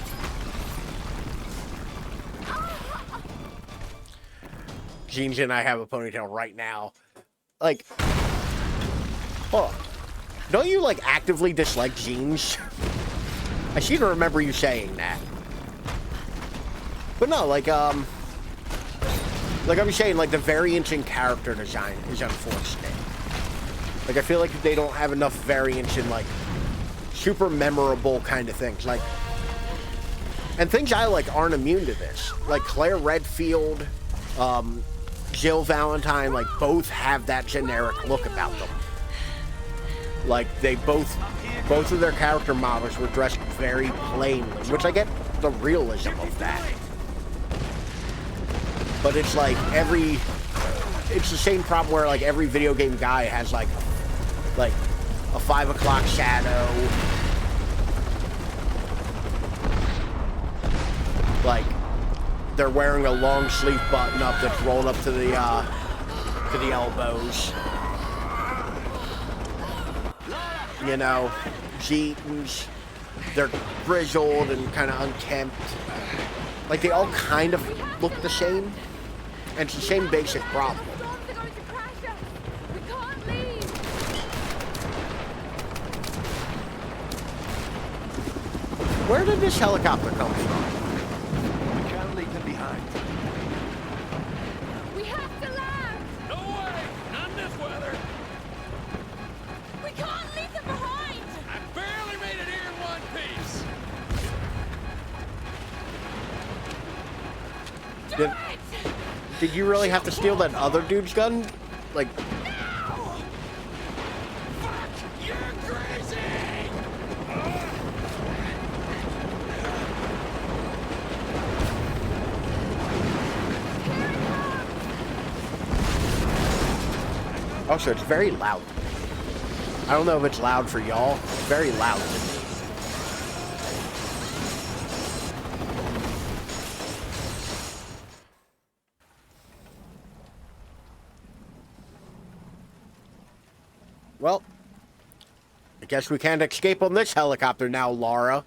Jeans and I have a ponytail right now. Like, oh, don't you like actively dislike jeans? I seem to remember you saying that. But no, like I'm saying, like the variance in character design is unfortunate. Like I feel like they don't have enough variance in like super memorable kind of things. Like, and things I like aren't immune to this. Like Claire Redfield, Jill Valentine, like both have that generic look about them. Like they both of their character models were dressed very plainly, which I get the realism of that. But it's like it's the same problem where like every video game guy has like a 5 o'clock shadow. Like they're wearing a long sleeve button up that's rolled up to the elbows. You know, jeans. They're grizzled and kind of unkempt. Like they all kind of look the same, and it's the same basic problem. Where did this helicopter come from? We can't leave them behind. We have to land! No way! Not in this weather! We can't leave them behind! I barely made it here in one piece! Did you really have to steal that other dude's gun? Like... No! Fuck! You're crazy! Also, it's very loud. I don't know if it's loud for y'all. It's very loud to me. Well, I guess we can't escape on this helicopter now, Lara.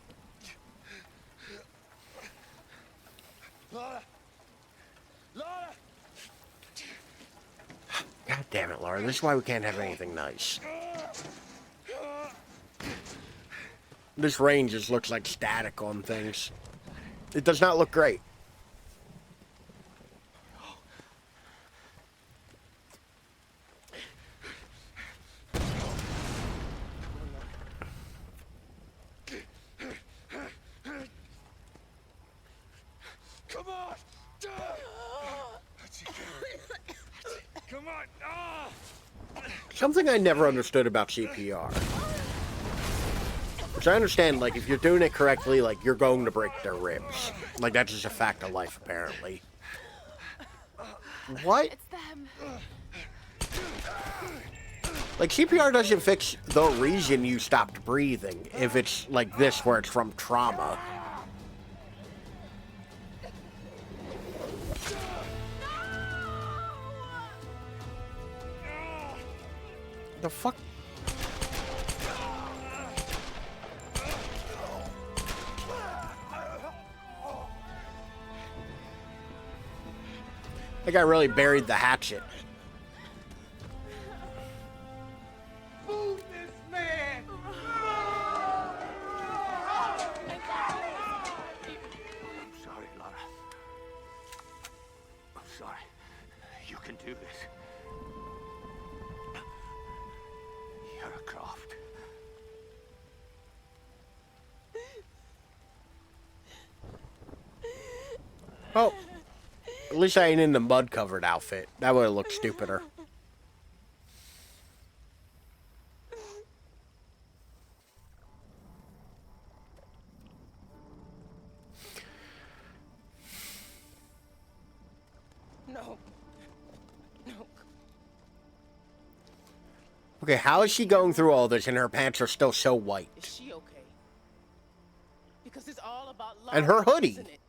Lara! Lara! God damn it, Lara. This is why we can't have anything nice. This rain just looks like static on things. It does not look great. Come on! Come on! Ah! Something I never understood about CPR. Which I understand, like, if you're doing it correctly, like, you're going to break their ribs. Like, that's just a fact of life, apparently. What? It's them. Like, CPR doesn't fix the reason you stopped breathing, if it's like this, where it's from trauma. The fuck? I think I really buried the hatchet. Move this man! I'm sorry, Lara. I'm sorry. You can do this. You're a Croft. Oh. At least I ain't in the mud-covered outfit. That would have looked stupider. No. No. Okay, how is she going through all this and her pants are still so white? Is she okay? Because it's all about Lara, And her hoodie. isn't it?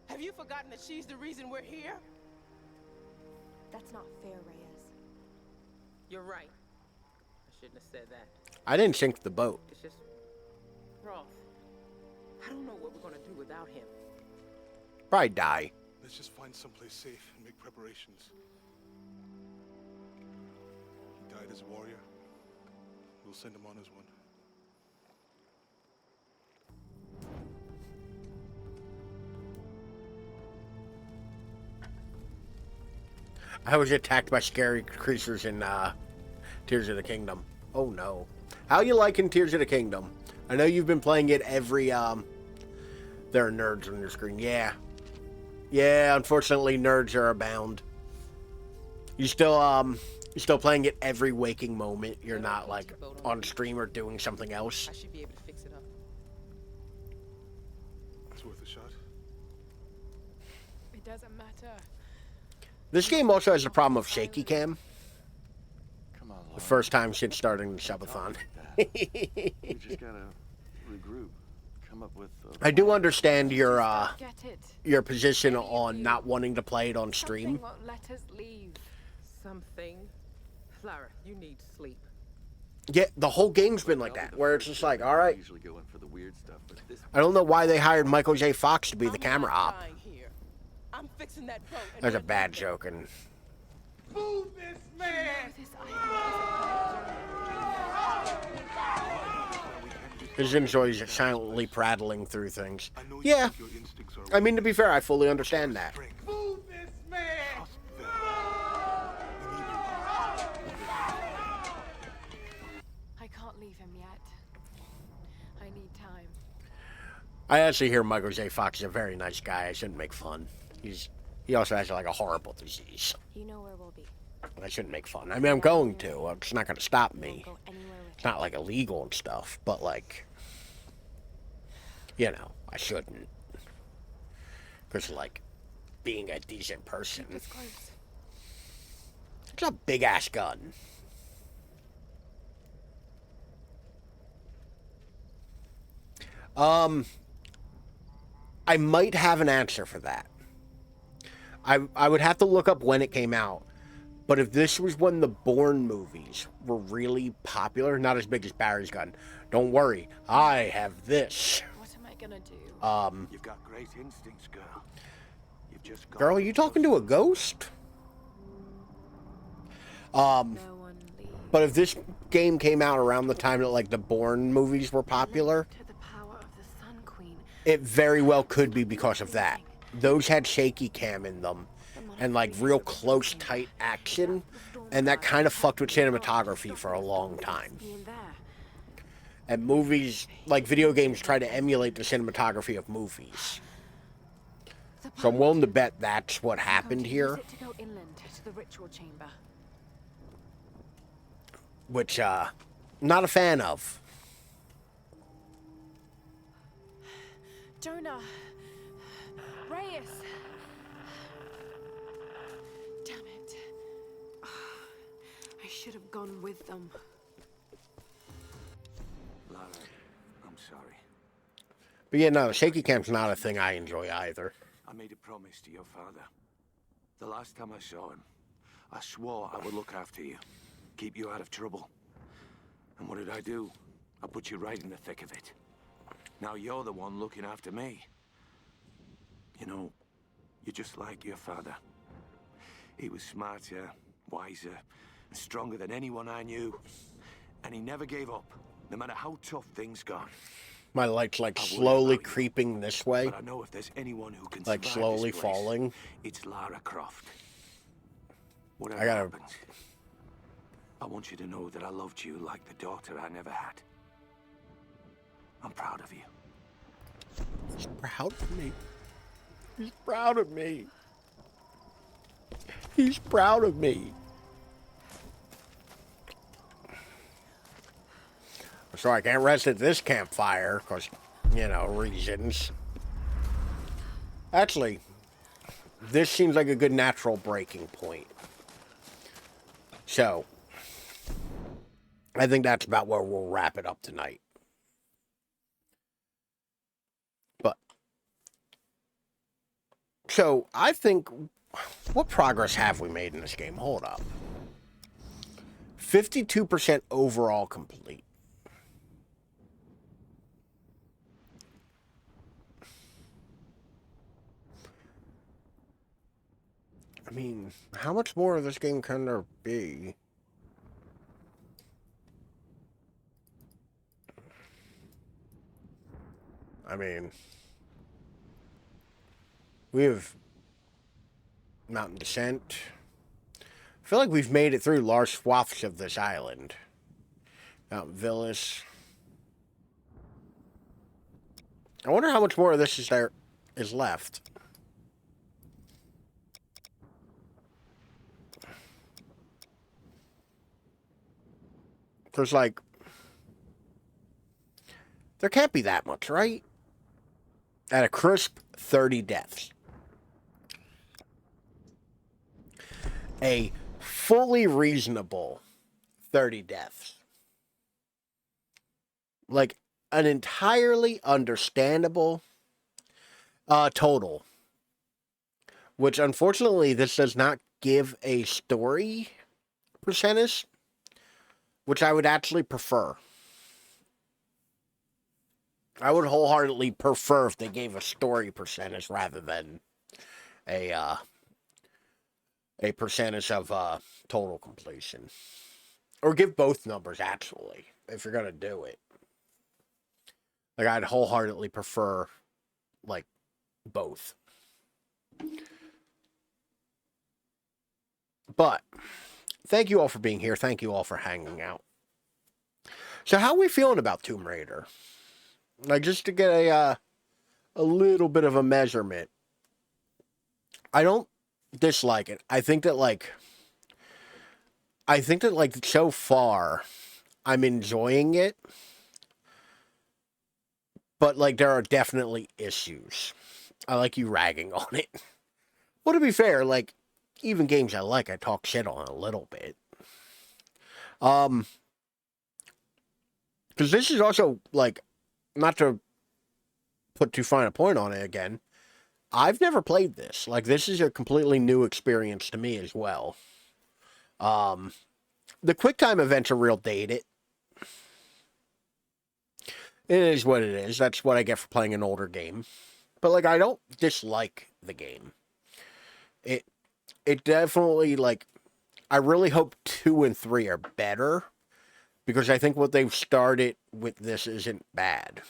Have you forgotten that she's the reason we're here? That's not fair, Reyes. You're right. shouldn't have said that. I didn't sink the boat. It's just Roth. I don't know what we're gonna do without him. Probably die. Let's just find someplace safe and make preparations. He died as a warrior. We'll send him on as one. I was attacked by scary creatures in Tears of the Kingdom. Oh no. How you liking Tears of the Kingdom? I know you've been playing it every there are nerds on your screen. Yeah. Yeah, unfortunately nerds are abound. You still playing it every waking moment. You're not like on stream or doing something else. I should be able to fix it up. It's worth a shot. It doesn't matter. This game also has the problem of shaky cam. Come on, Lara. The first time since starting the subathon. You just gotta regroup. Come up with. I do understand your position on not wanting to play it on stream. Something won't let us leave. Something. Lara, you need sleep. Yeah, the whole game's been like that, where it's just like, all right. Usually go in for the weird stuff, but this. I don't know why they hired Michael J. Fox to be the camera op. I'm fixing that boat. That's a bad joke, and Move this man! I just enjoys silently prattling through things. Yeah, I mean, to be fair, I fully understand that. Move this man! I can't leave him yet. I need time. I actually hear Michael J. Fox is a very nice guy. I shouldn't make fun. He also has like a horrible disease. You know where we'll be. I shouldn't make fun. I mean, I'm going to. It's not going to stop me. It's not like illegal and stuff, but like, you know, I shouldn't. Because like, being a decent person. It's a big ass gun. I might have an answer for that. I would have to look up when it came out. But if this was when the Bourne movies were really popular, not as big as Barry's gun, don't worry, I have this. What am I gonna do? You've got great instincts, girl. You've just got. Girl, are you talking to a ghost? But if this game came out around the time that like the Bourne movies were popular, it very well could be because of that. Those had shaky cam in them and like real close, tight action, and that kind of fucked with cinematography for a long time. And movies, like video games, try to emulate the cinematography of movies. So I'm willing to bet that's what happened here. To go inland to the ritual chamber. Which, not a fan of. Jonah. Reyes. Damn it. I should have gone with them. Lara, I'm sorry. But yeah, no, shaky cam's not a thing I enjoy either. I made a promise to your father. The last time I saw him, I swore I would look after you, keep you out of trouble. And what did I do? I put you right in the thick of it. Now you're the one looking after me. You know, you're just like your father. He was smarter, wiser, and stronger than anyone I knew. And he never gave up, no matter how tough things got. My light's like slowly creeping this way. But I know if there's anyone who can like survive slowly this place, falling. it's Lara Croft. Whatever I gotta... happens, I want you to know that I loved you like the daughter I never had. I'm proud of you. He's proud of me. He's proud of me. He's proud of me. So I can't rest at this campfire, because, you know, reasons. Actually, this seems like a good natural breaking point. So, I think that's about where we'll wrap it up tonight. But, so, I think, what progress have we made in this game? Hold up. 52% overall complete. I mean, how much more of this game can there be? I mean, we have Mountain Descent. I feel like we've made it through large swaths of this island. Mount Villas. I wonder how much more of this is left. Because, like, there can't be that much, right? At a crisp 30 deaths. A fully reasonable 30 deaths. Like, an entirely understandable total. Which, unfortunately, this does not give a story percentage, which I would actually prefer. I would wholeheartedly prefer if they gave a story percentage rather than a percentage of total completion. Or give both numbers, actually, if you're going to do it. Like, I'd wholeheartedly prefer, like, both. But, thank you all for being here. Thank you all for hanging out. So, how are we feeling about Tomb Raider? Like, just to get a little bit of a measurement. I don't dislike it. I think that, like, so far, I'm enjoying it. But, like, there are definitely issues. I like you ragging on it. Well, to be fair, like, even games I like, I talk shit on a little bit. Because this is also, like, not to put too fine a point on it again, I've never played this. Like, this is a completely new experience to me as well. The QuickTime events are real dated. It is what it is. That's what I get for playing an older game. But, like, I don't dislike the game. It definitely, like, I really hope 2 and 3 are better. Because I think what they've started with this isn't bad.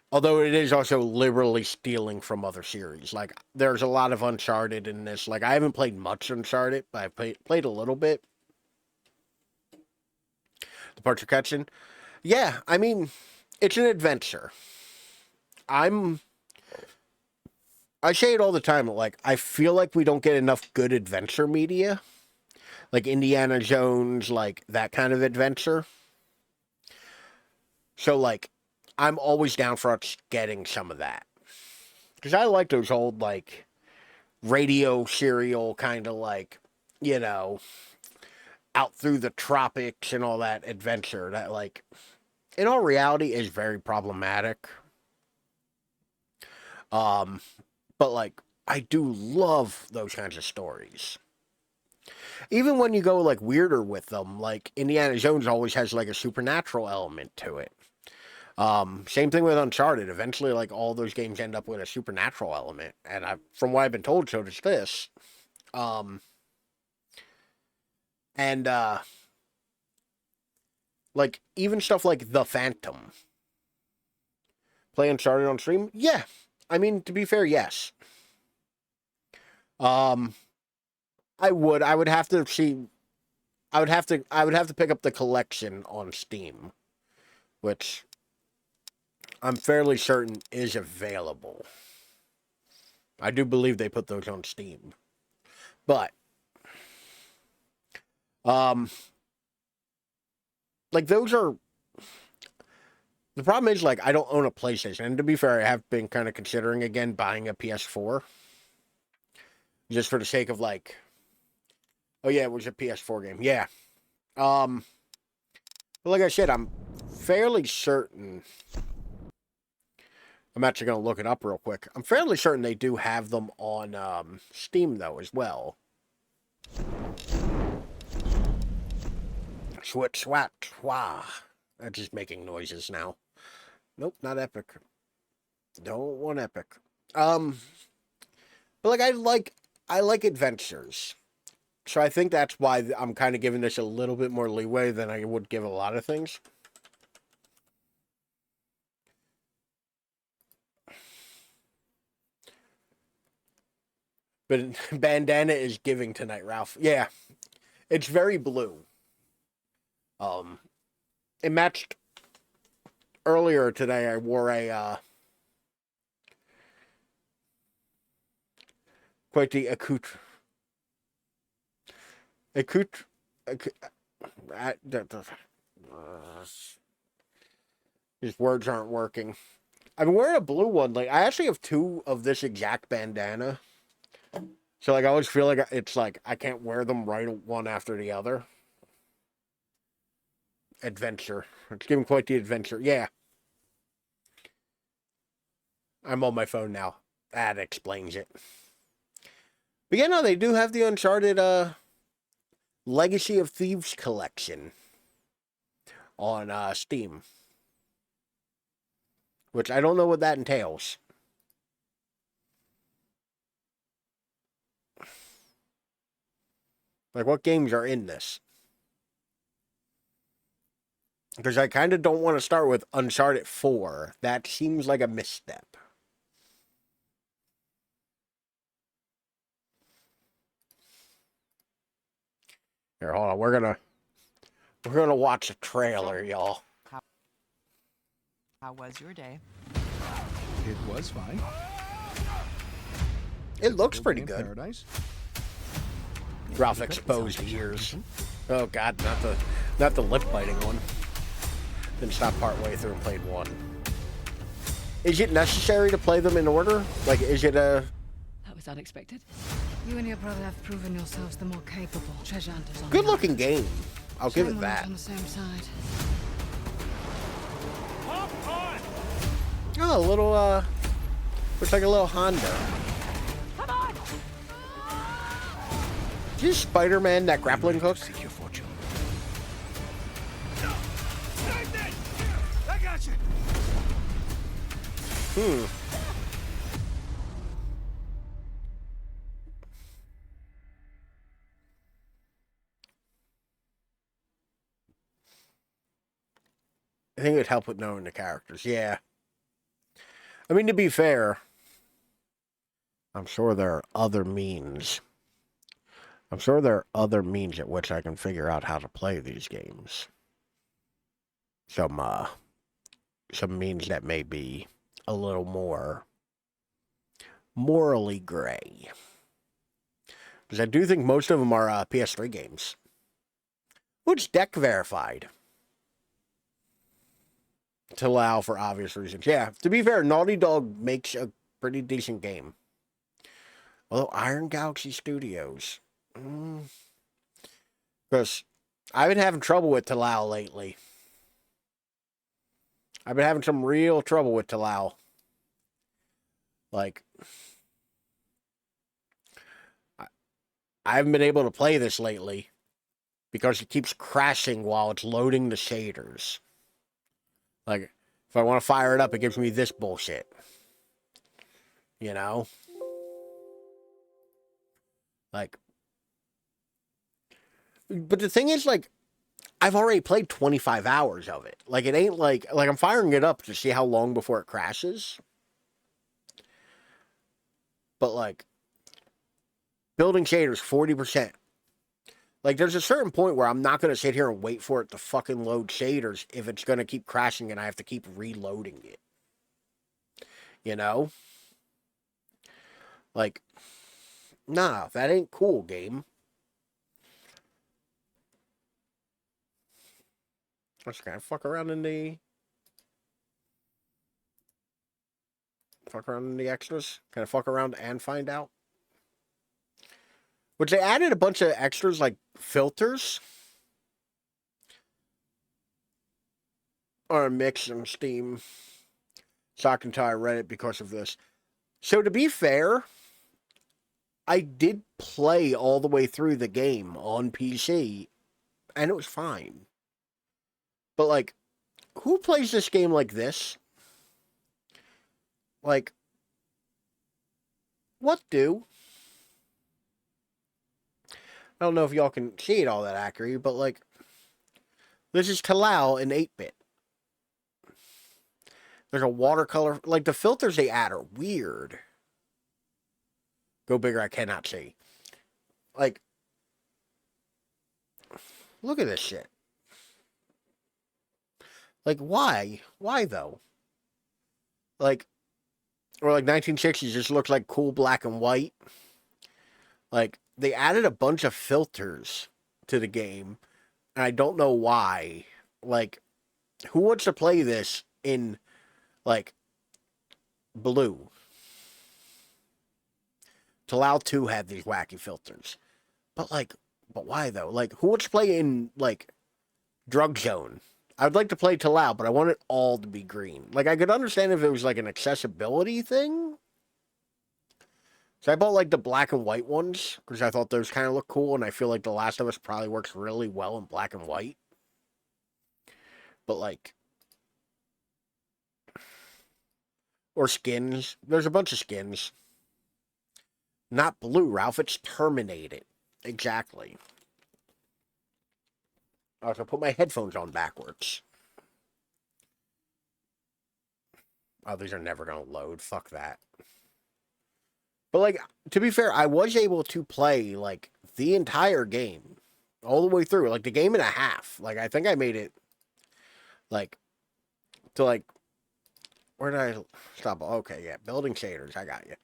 Although it is also liberally stealing from other series. Like, there's a lot of Uncharted in this. Like, I haven't played much Uncharted, but I've played a little bit. The parts you're catching. Yeah, I mean, it's an adventure. I say it all the time, like, I feel like we don't get enough good adventure media. Like Indiana Jones, like, that kind of adventure. So, like, I'm always down for us getting some of that. Because I like those old, like, radio serial kind of, like, you know, out through the tropics and all that adventure. That, like, in all reality is very problematic. But, like, I do love those kinds of stories. Even when you go, like, weirder with them, like, Indiana Jones always has, like, a supernatural element to it. Same thing with Uncharted. Eventually, like, all those games end up with a supernatural element. And from what I've been told, so does this. Like, even stuff like The Phantom. Play Uncharted on stream? Yeah. I mean, to be fair, yes. I would have to see. I would have to pick up the collection on Steam, which I'm fairly certain is available. I do believe they put those on Steam, but like, those are. The problem is, like, I don't own a PlayStation, and to be fair, I have been kind of considering again buying a PS4, just for the sake of, like. Oh, yeah, it was a PS4 game. Yeah. But like I said, I'm fairly certain. I'm actually going to look it up real quick. I'm fairly certain they do have them on Steam, though, as well. Swit, swat, wah. I'm just making noises now. Nope, not epic. Don't want epic. But like I like adventures. So I think that's why I'm kind of giving this a little bit more leeway than I would give a lot of things. But bandana is giving tonight, Ralph. Yeah. It's very blue. It matched earlier today. I wore a quite the these words aren't working. I'm wearing a blue one. Like, I actually have two of this exact bandana. So, like, I always feel like it's like I can't wear them right one after the other. Adventure. It's giving quite the adventure. Yeah. I'm on my phone now. That explains it. But yeah, no, they do have the Uncharted Legacy of Thieves collection on Steam. Which I don't know what that entails. Like, what games are in this? Because I kind of don't want to start with Uncharted 4. That seems like a misstep. Here, hold on. We're gonna watch a trailer, y'all. How was your day? It was fine. It looks pretty good. Paradise. Ralph exposed ears. Oh God, not the lip biting one. Then stopped partway through and played one. Is it necessary to play them in order? Like, is it a... That was unexpected. You and your brother have proven yourselves the more capable treasure hunters on good-looking game. I'll give it we're that. not on the same side. Oh, a little, looks like a little Honda. Come on! Is this Spider-Man, that grappling hook? Seek your fortune. I got you. I think it would help with knowing the characters. Yeah. I mean, to be fair, I'm sure there are other means. I'm sure there are other means at which I can figure out how to play these games. Some means that may be a little more morally gray. Because I do think most of them are PS3 games. Which deck verified. To allow for obvious reasons. Yeah, to be fair, Naughty Dog makes a pretty decent game. Although Iron Galaxy Studios. Because I've been having trouble with Talal lately. I've been having some real trouble with Talal. Like, I haven't been able to play this lately because it keeps crashing while it's loading the shaders. Like, if I want to fire it up, it gives me this bullshit. You know? Like, but the thing is, like, I've already played 25 hours of it. Like, it ain't like I'm firing it up to see how long before it crashes. But, like, building shaders, 40%. Like, there's a certain point where I'm not going to sit here and wait for it to fucking load shaders if it's going to keep crashing and I have to keep reloading it. You know? Like, nah, that ain't cool, game. I'm just gonna fuck around in the extras. Can I fuck around and find out? Which they added a bunch of extras like filters. Or a mix on Steam. Sock and tie Reddit because of this. So to be fair, I did play all the way through the game on PC, and it was fine. But, like, who plays this game like this? Like, what do? I don't know if y'all can see it all that accurately, but, like, this is Talal in 8-bit. There's a watercolor. Like, the filters they add are weird. Go bigger, I cannot see. Like, look at this shit. Like, why? Why, though? Like, or like 1960s just looks like cool black and white. Like, they added a bunch of filters to the game, and I don't know why. Like, who wants to play this in, like, blue? Talal 2 had these wacky filters. But, like, but why, though? Like, who wants to play in, like, Drug Zone? I would like to play Talal, but I want it all to be green. Like, I could understand if it was, like, an accessibility thing. So I bought, like, the black and white ones, because I thought those kind of look cool, and I feel like The Last of Us probably works really well in black and white. But, like... Or skins. There's a bunch of skins. Not blue, Ralph. It's terminated. Exactly. I have to put my headphones on backwards. Oh, these are never going to load. Fuck that. But, like, to be fair, I was able to play, like, the entire game. All the way through. Like, the game and a half. Like, I think I made it, like, to, like, where did I stop? Okay, yeah. Building shaders. I got you.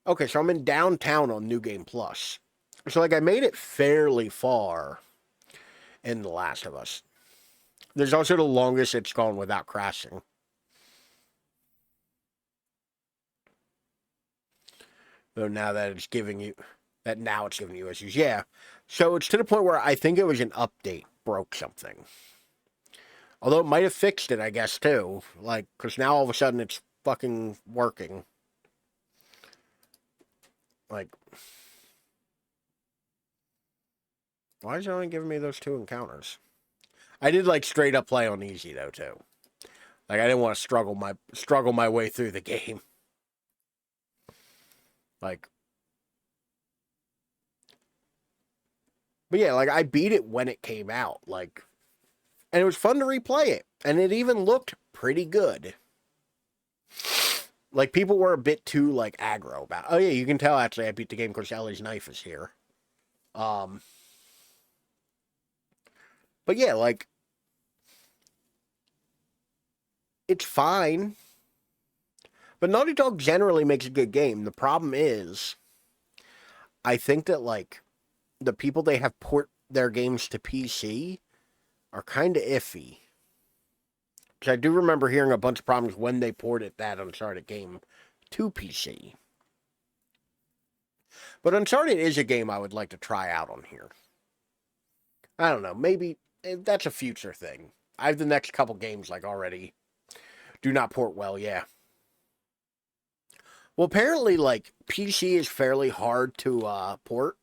Okay, so I'm in downtown on New Game Plus. So, like, I made it fairly far in The Last of Us. There's also the longest it's gone without crashing. Though now that it's giving you... now it's giving you issues. Yeah. So it's to the point where I think it was an update broke something. Although it might have fixed it, I guess, too. Like, because now all of a sudden it's fucking working. Like... Why is it only giving me those 2 encounters? I did, like, straight up play on easy, though, too. Like, I didn't want to struggle my way through the game. Like... But yeah, like, I beat it when it came out, like... And it was fun to replay it. And it even looked pretty good. Like, people were a bit too, like, aggro about it. Oh, yeah, you can tell, actually, I beat the game because Ellie's knife is here. But yeah, like, it's fine. But Naughty Dog generally makes a good game. The problem is, I think that, like, the people they have port their games to PC are kind of iffy. Because I do remember hearing a bunch of problems when they ported that Uncharted game to PC. But Uncharted is a game I would like to try out on here. I don't know, maybe that's a future thing. I have the next couple games, like, already do not port well, yeah. Well, apparently, like, PC is fairly hard to port.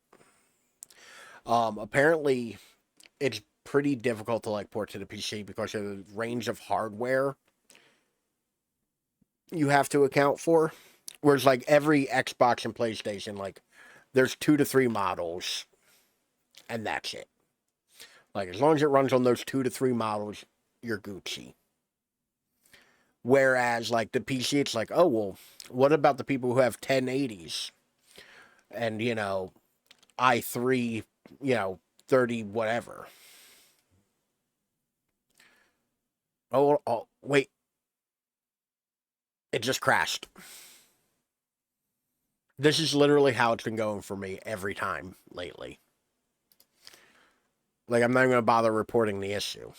Apparently, it's pretty difficult to, like, port to the PC because of the range of hardware you have to account for. Whereas, like, every Xbox and PlayStation, like, there's 2 to 3 models, and that's it. Like, as long as it runs on those 2 to 3 models, you're Gucci. Whereas, like, the PC, it's like, oh, well, what about the people who have 1080s? And, you know, i3, you know, 30 whatever. Oh, wait. It just crashed. This is literally how it's been going for me every time lately. Like, I'm not even going to bother reporting the issue.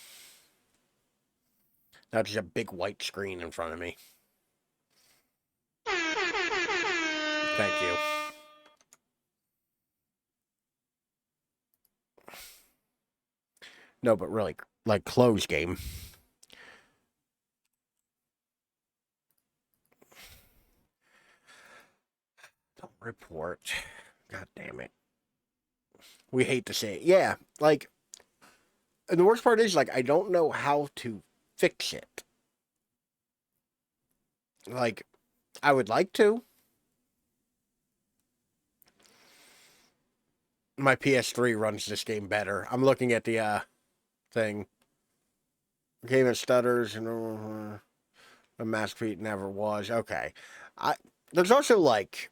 That's just a big white screen in front of me. Thank you. No, but really, like, close game. Don't report. God damn it. We hate to say it. Yeah, like, And the worst part is, like, I don't know how to fix it. Like, I would like to. My PS3 runs this game better. I'm looking at the thing. Game of stutters and a masterpiece never was. Okay. There's also, like,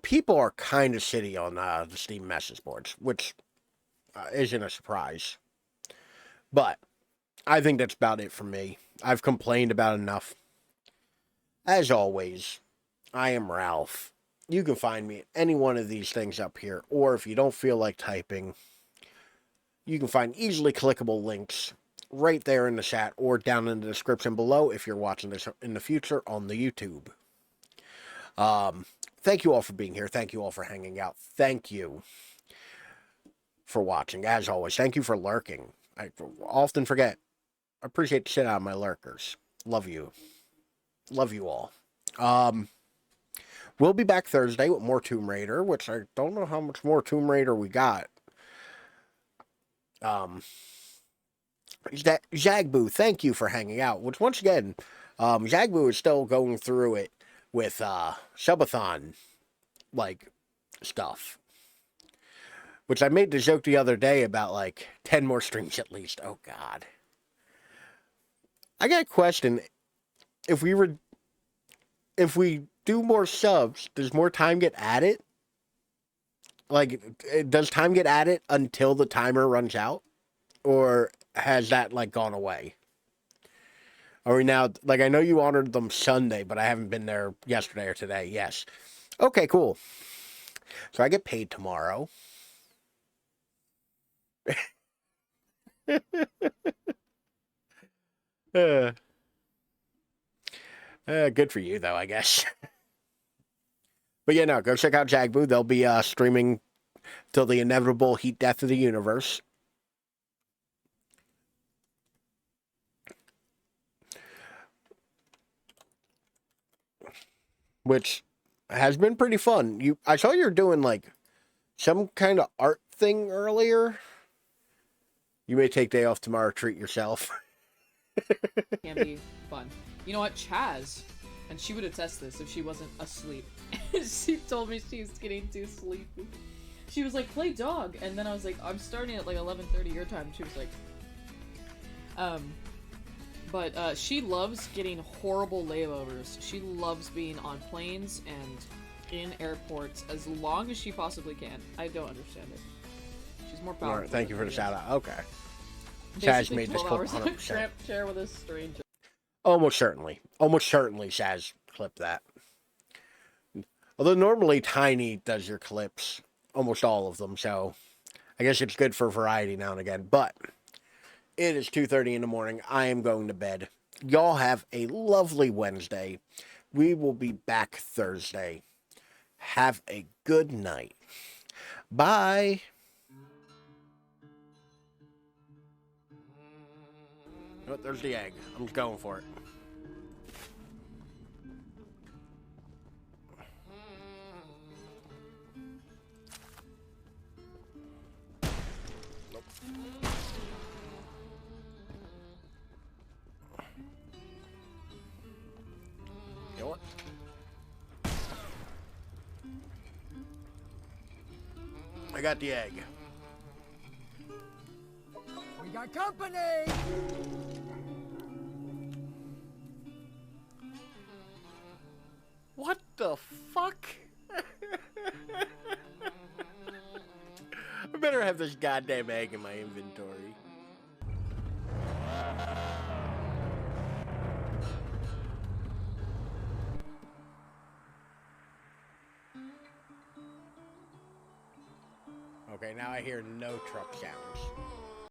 people are kind of shitty on the Steam message boards, which isn't a surprise. But I think that's about it for me. I've complained about enough. As always, I am Ralph. You can find me at any one of these things up here, or if you don't feel like typing, you can find easily clickable links right there in the chat or down in the description below if you're watching this in the future on the YouTube. Thank you all for being here. Thank you all for hanging out. Thank you for watching. As always, thank you for lurking. I often forget. I appreciate the shit out of my lurkers. Love you. Love you all. We'll be back Thursday with more Tomb Raider, which I don't know how much more Tomb Raider we got. Zagboo, thank you for hanging out. Which, once again, Zagboo is still going through it with subathon, like, stuff. Which I made the joke the other day about, like, 10 more streams at least. Oh, God. I got a question. If we do more subs, does more time get added? Like, does time get added until the timer runs out? Or has that, like, gone away? Are we now, like, I know you honored them Sunday, but I haven't been there yesterday or today. Yes. Okay, cool. So I get paid tomorrow. Good for you, though, I guess. But yeah, no, go check out Jagboo. They'll be streaming till the inevitable heat death of the universe. Which has been pretty fun. I saw you're doing, like, some kind of art thing earlier. You may take day off tomorrow, treat yourself. Can be fun. You know what, Chaz, and she would attest this if she wasn't asleep. She told me she was getting too sleepy. She was like, play dog, and then I was like, I'm starting at like 11:30 your time. She was like, but she loves getting horrible layovers. She loves being on planes and in airports as long as she possibly can. I don't understand it. She's more powerful. All right, thank you for the shout out. Okay. Shaz made this clip 100%. Cramped chair with a stranger. Almost certainly. Almost certainly Shaz clipped that. Although normally Tiny does your clips. Almost all of them, so I guess it's good for variety now and again. But it is 2:30 in the morning. I am going to bed. Y'all have a lovely Wednesday. We will be back Thursday. Have a good night. Bye. Oh, there's the egg. I'm going for it. Nope. You know what? I got the egg. We got company! What the fuck? I better have this goddamn egg in my inventory. Okay, now I hear no truck sounds.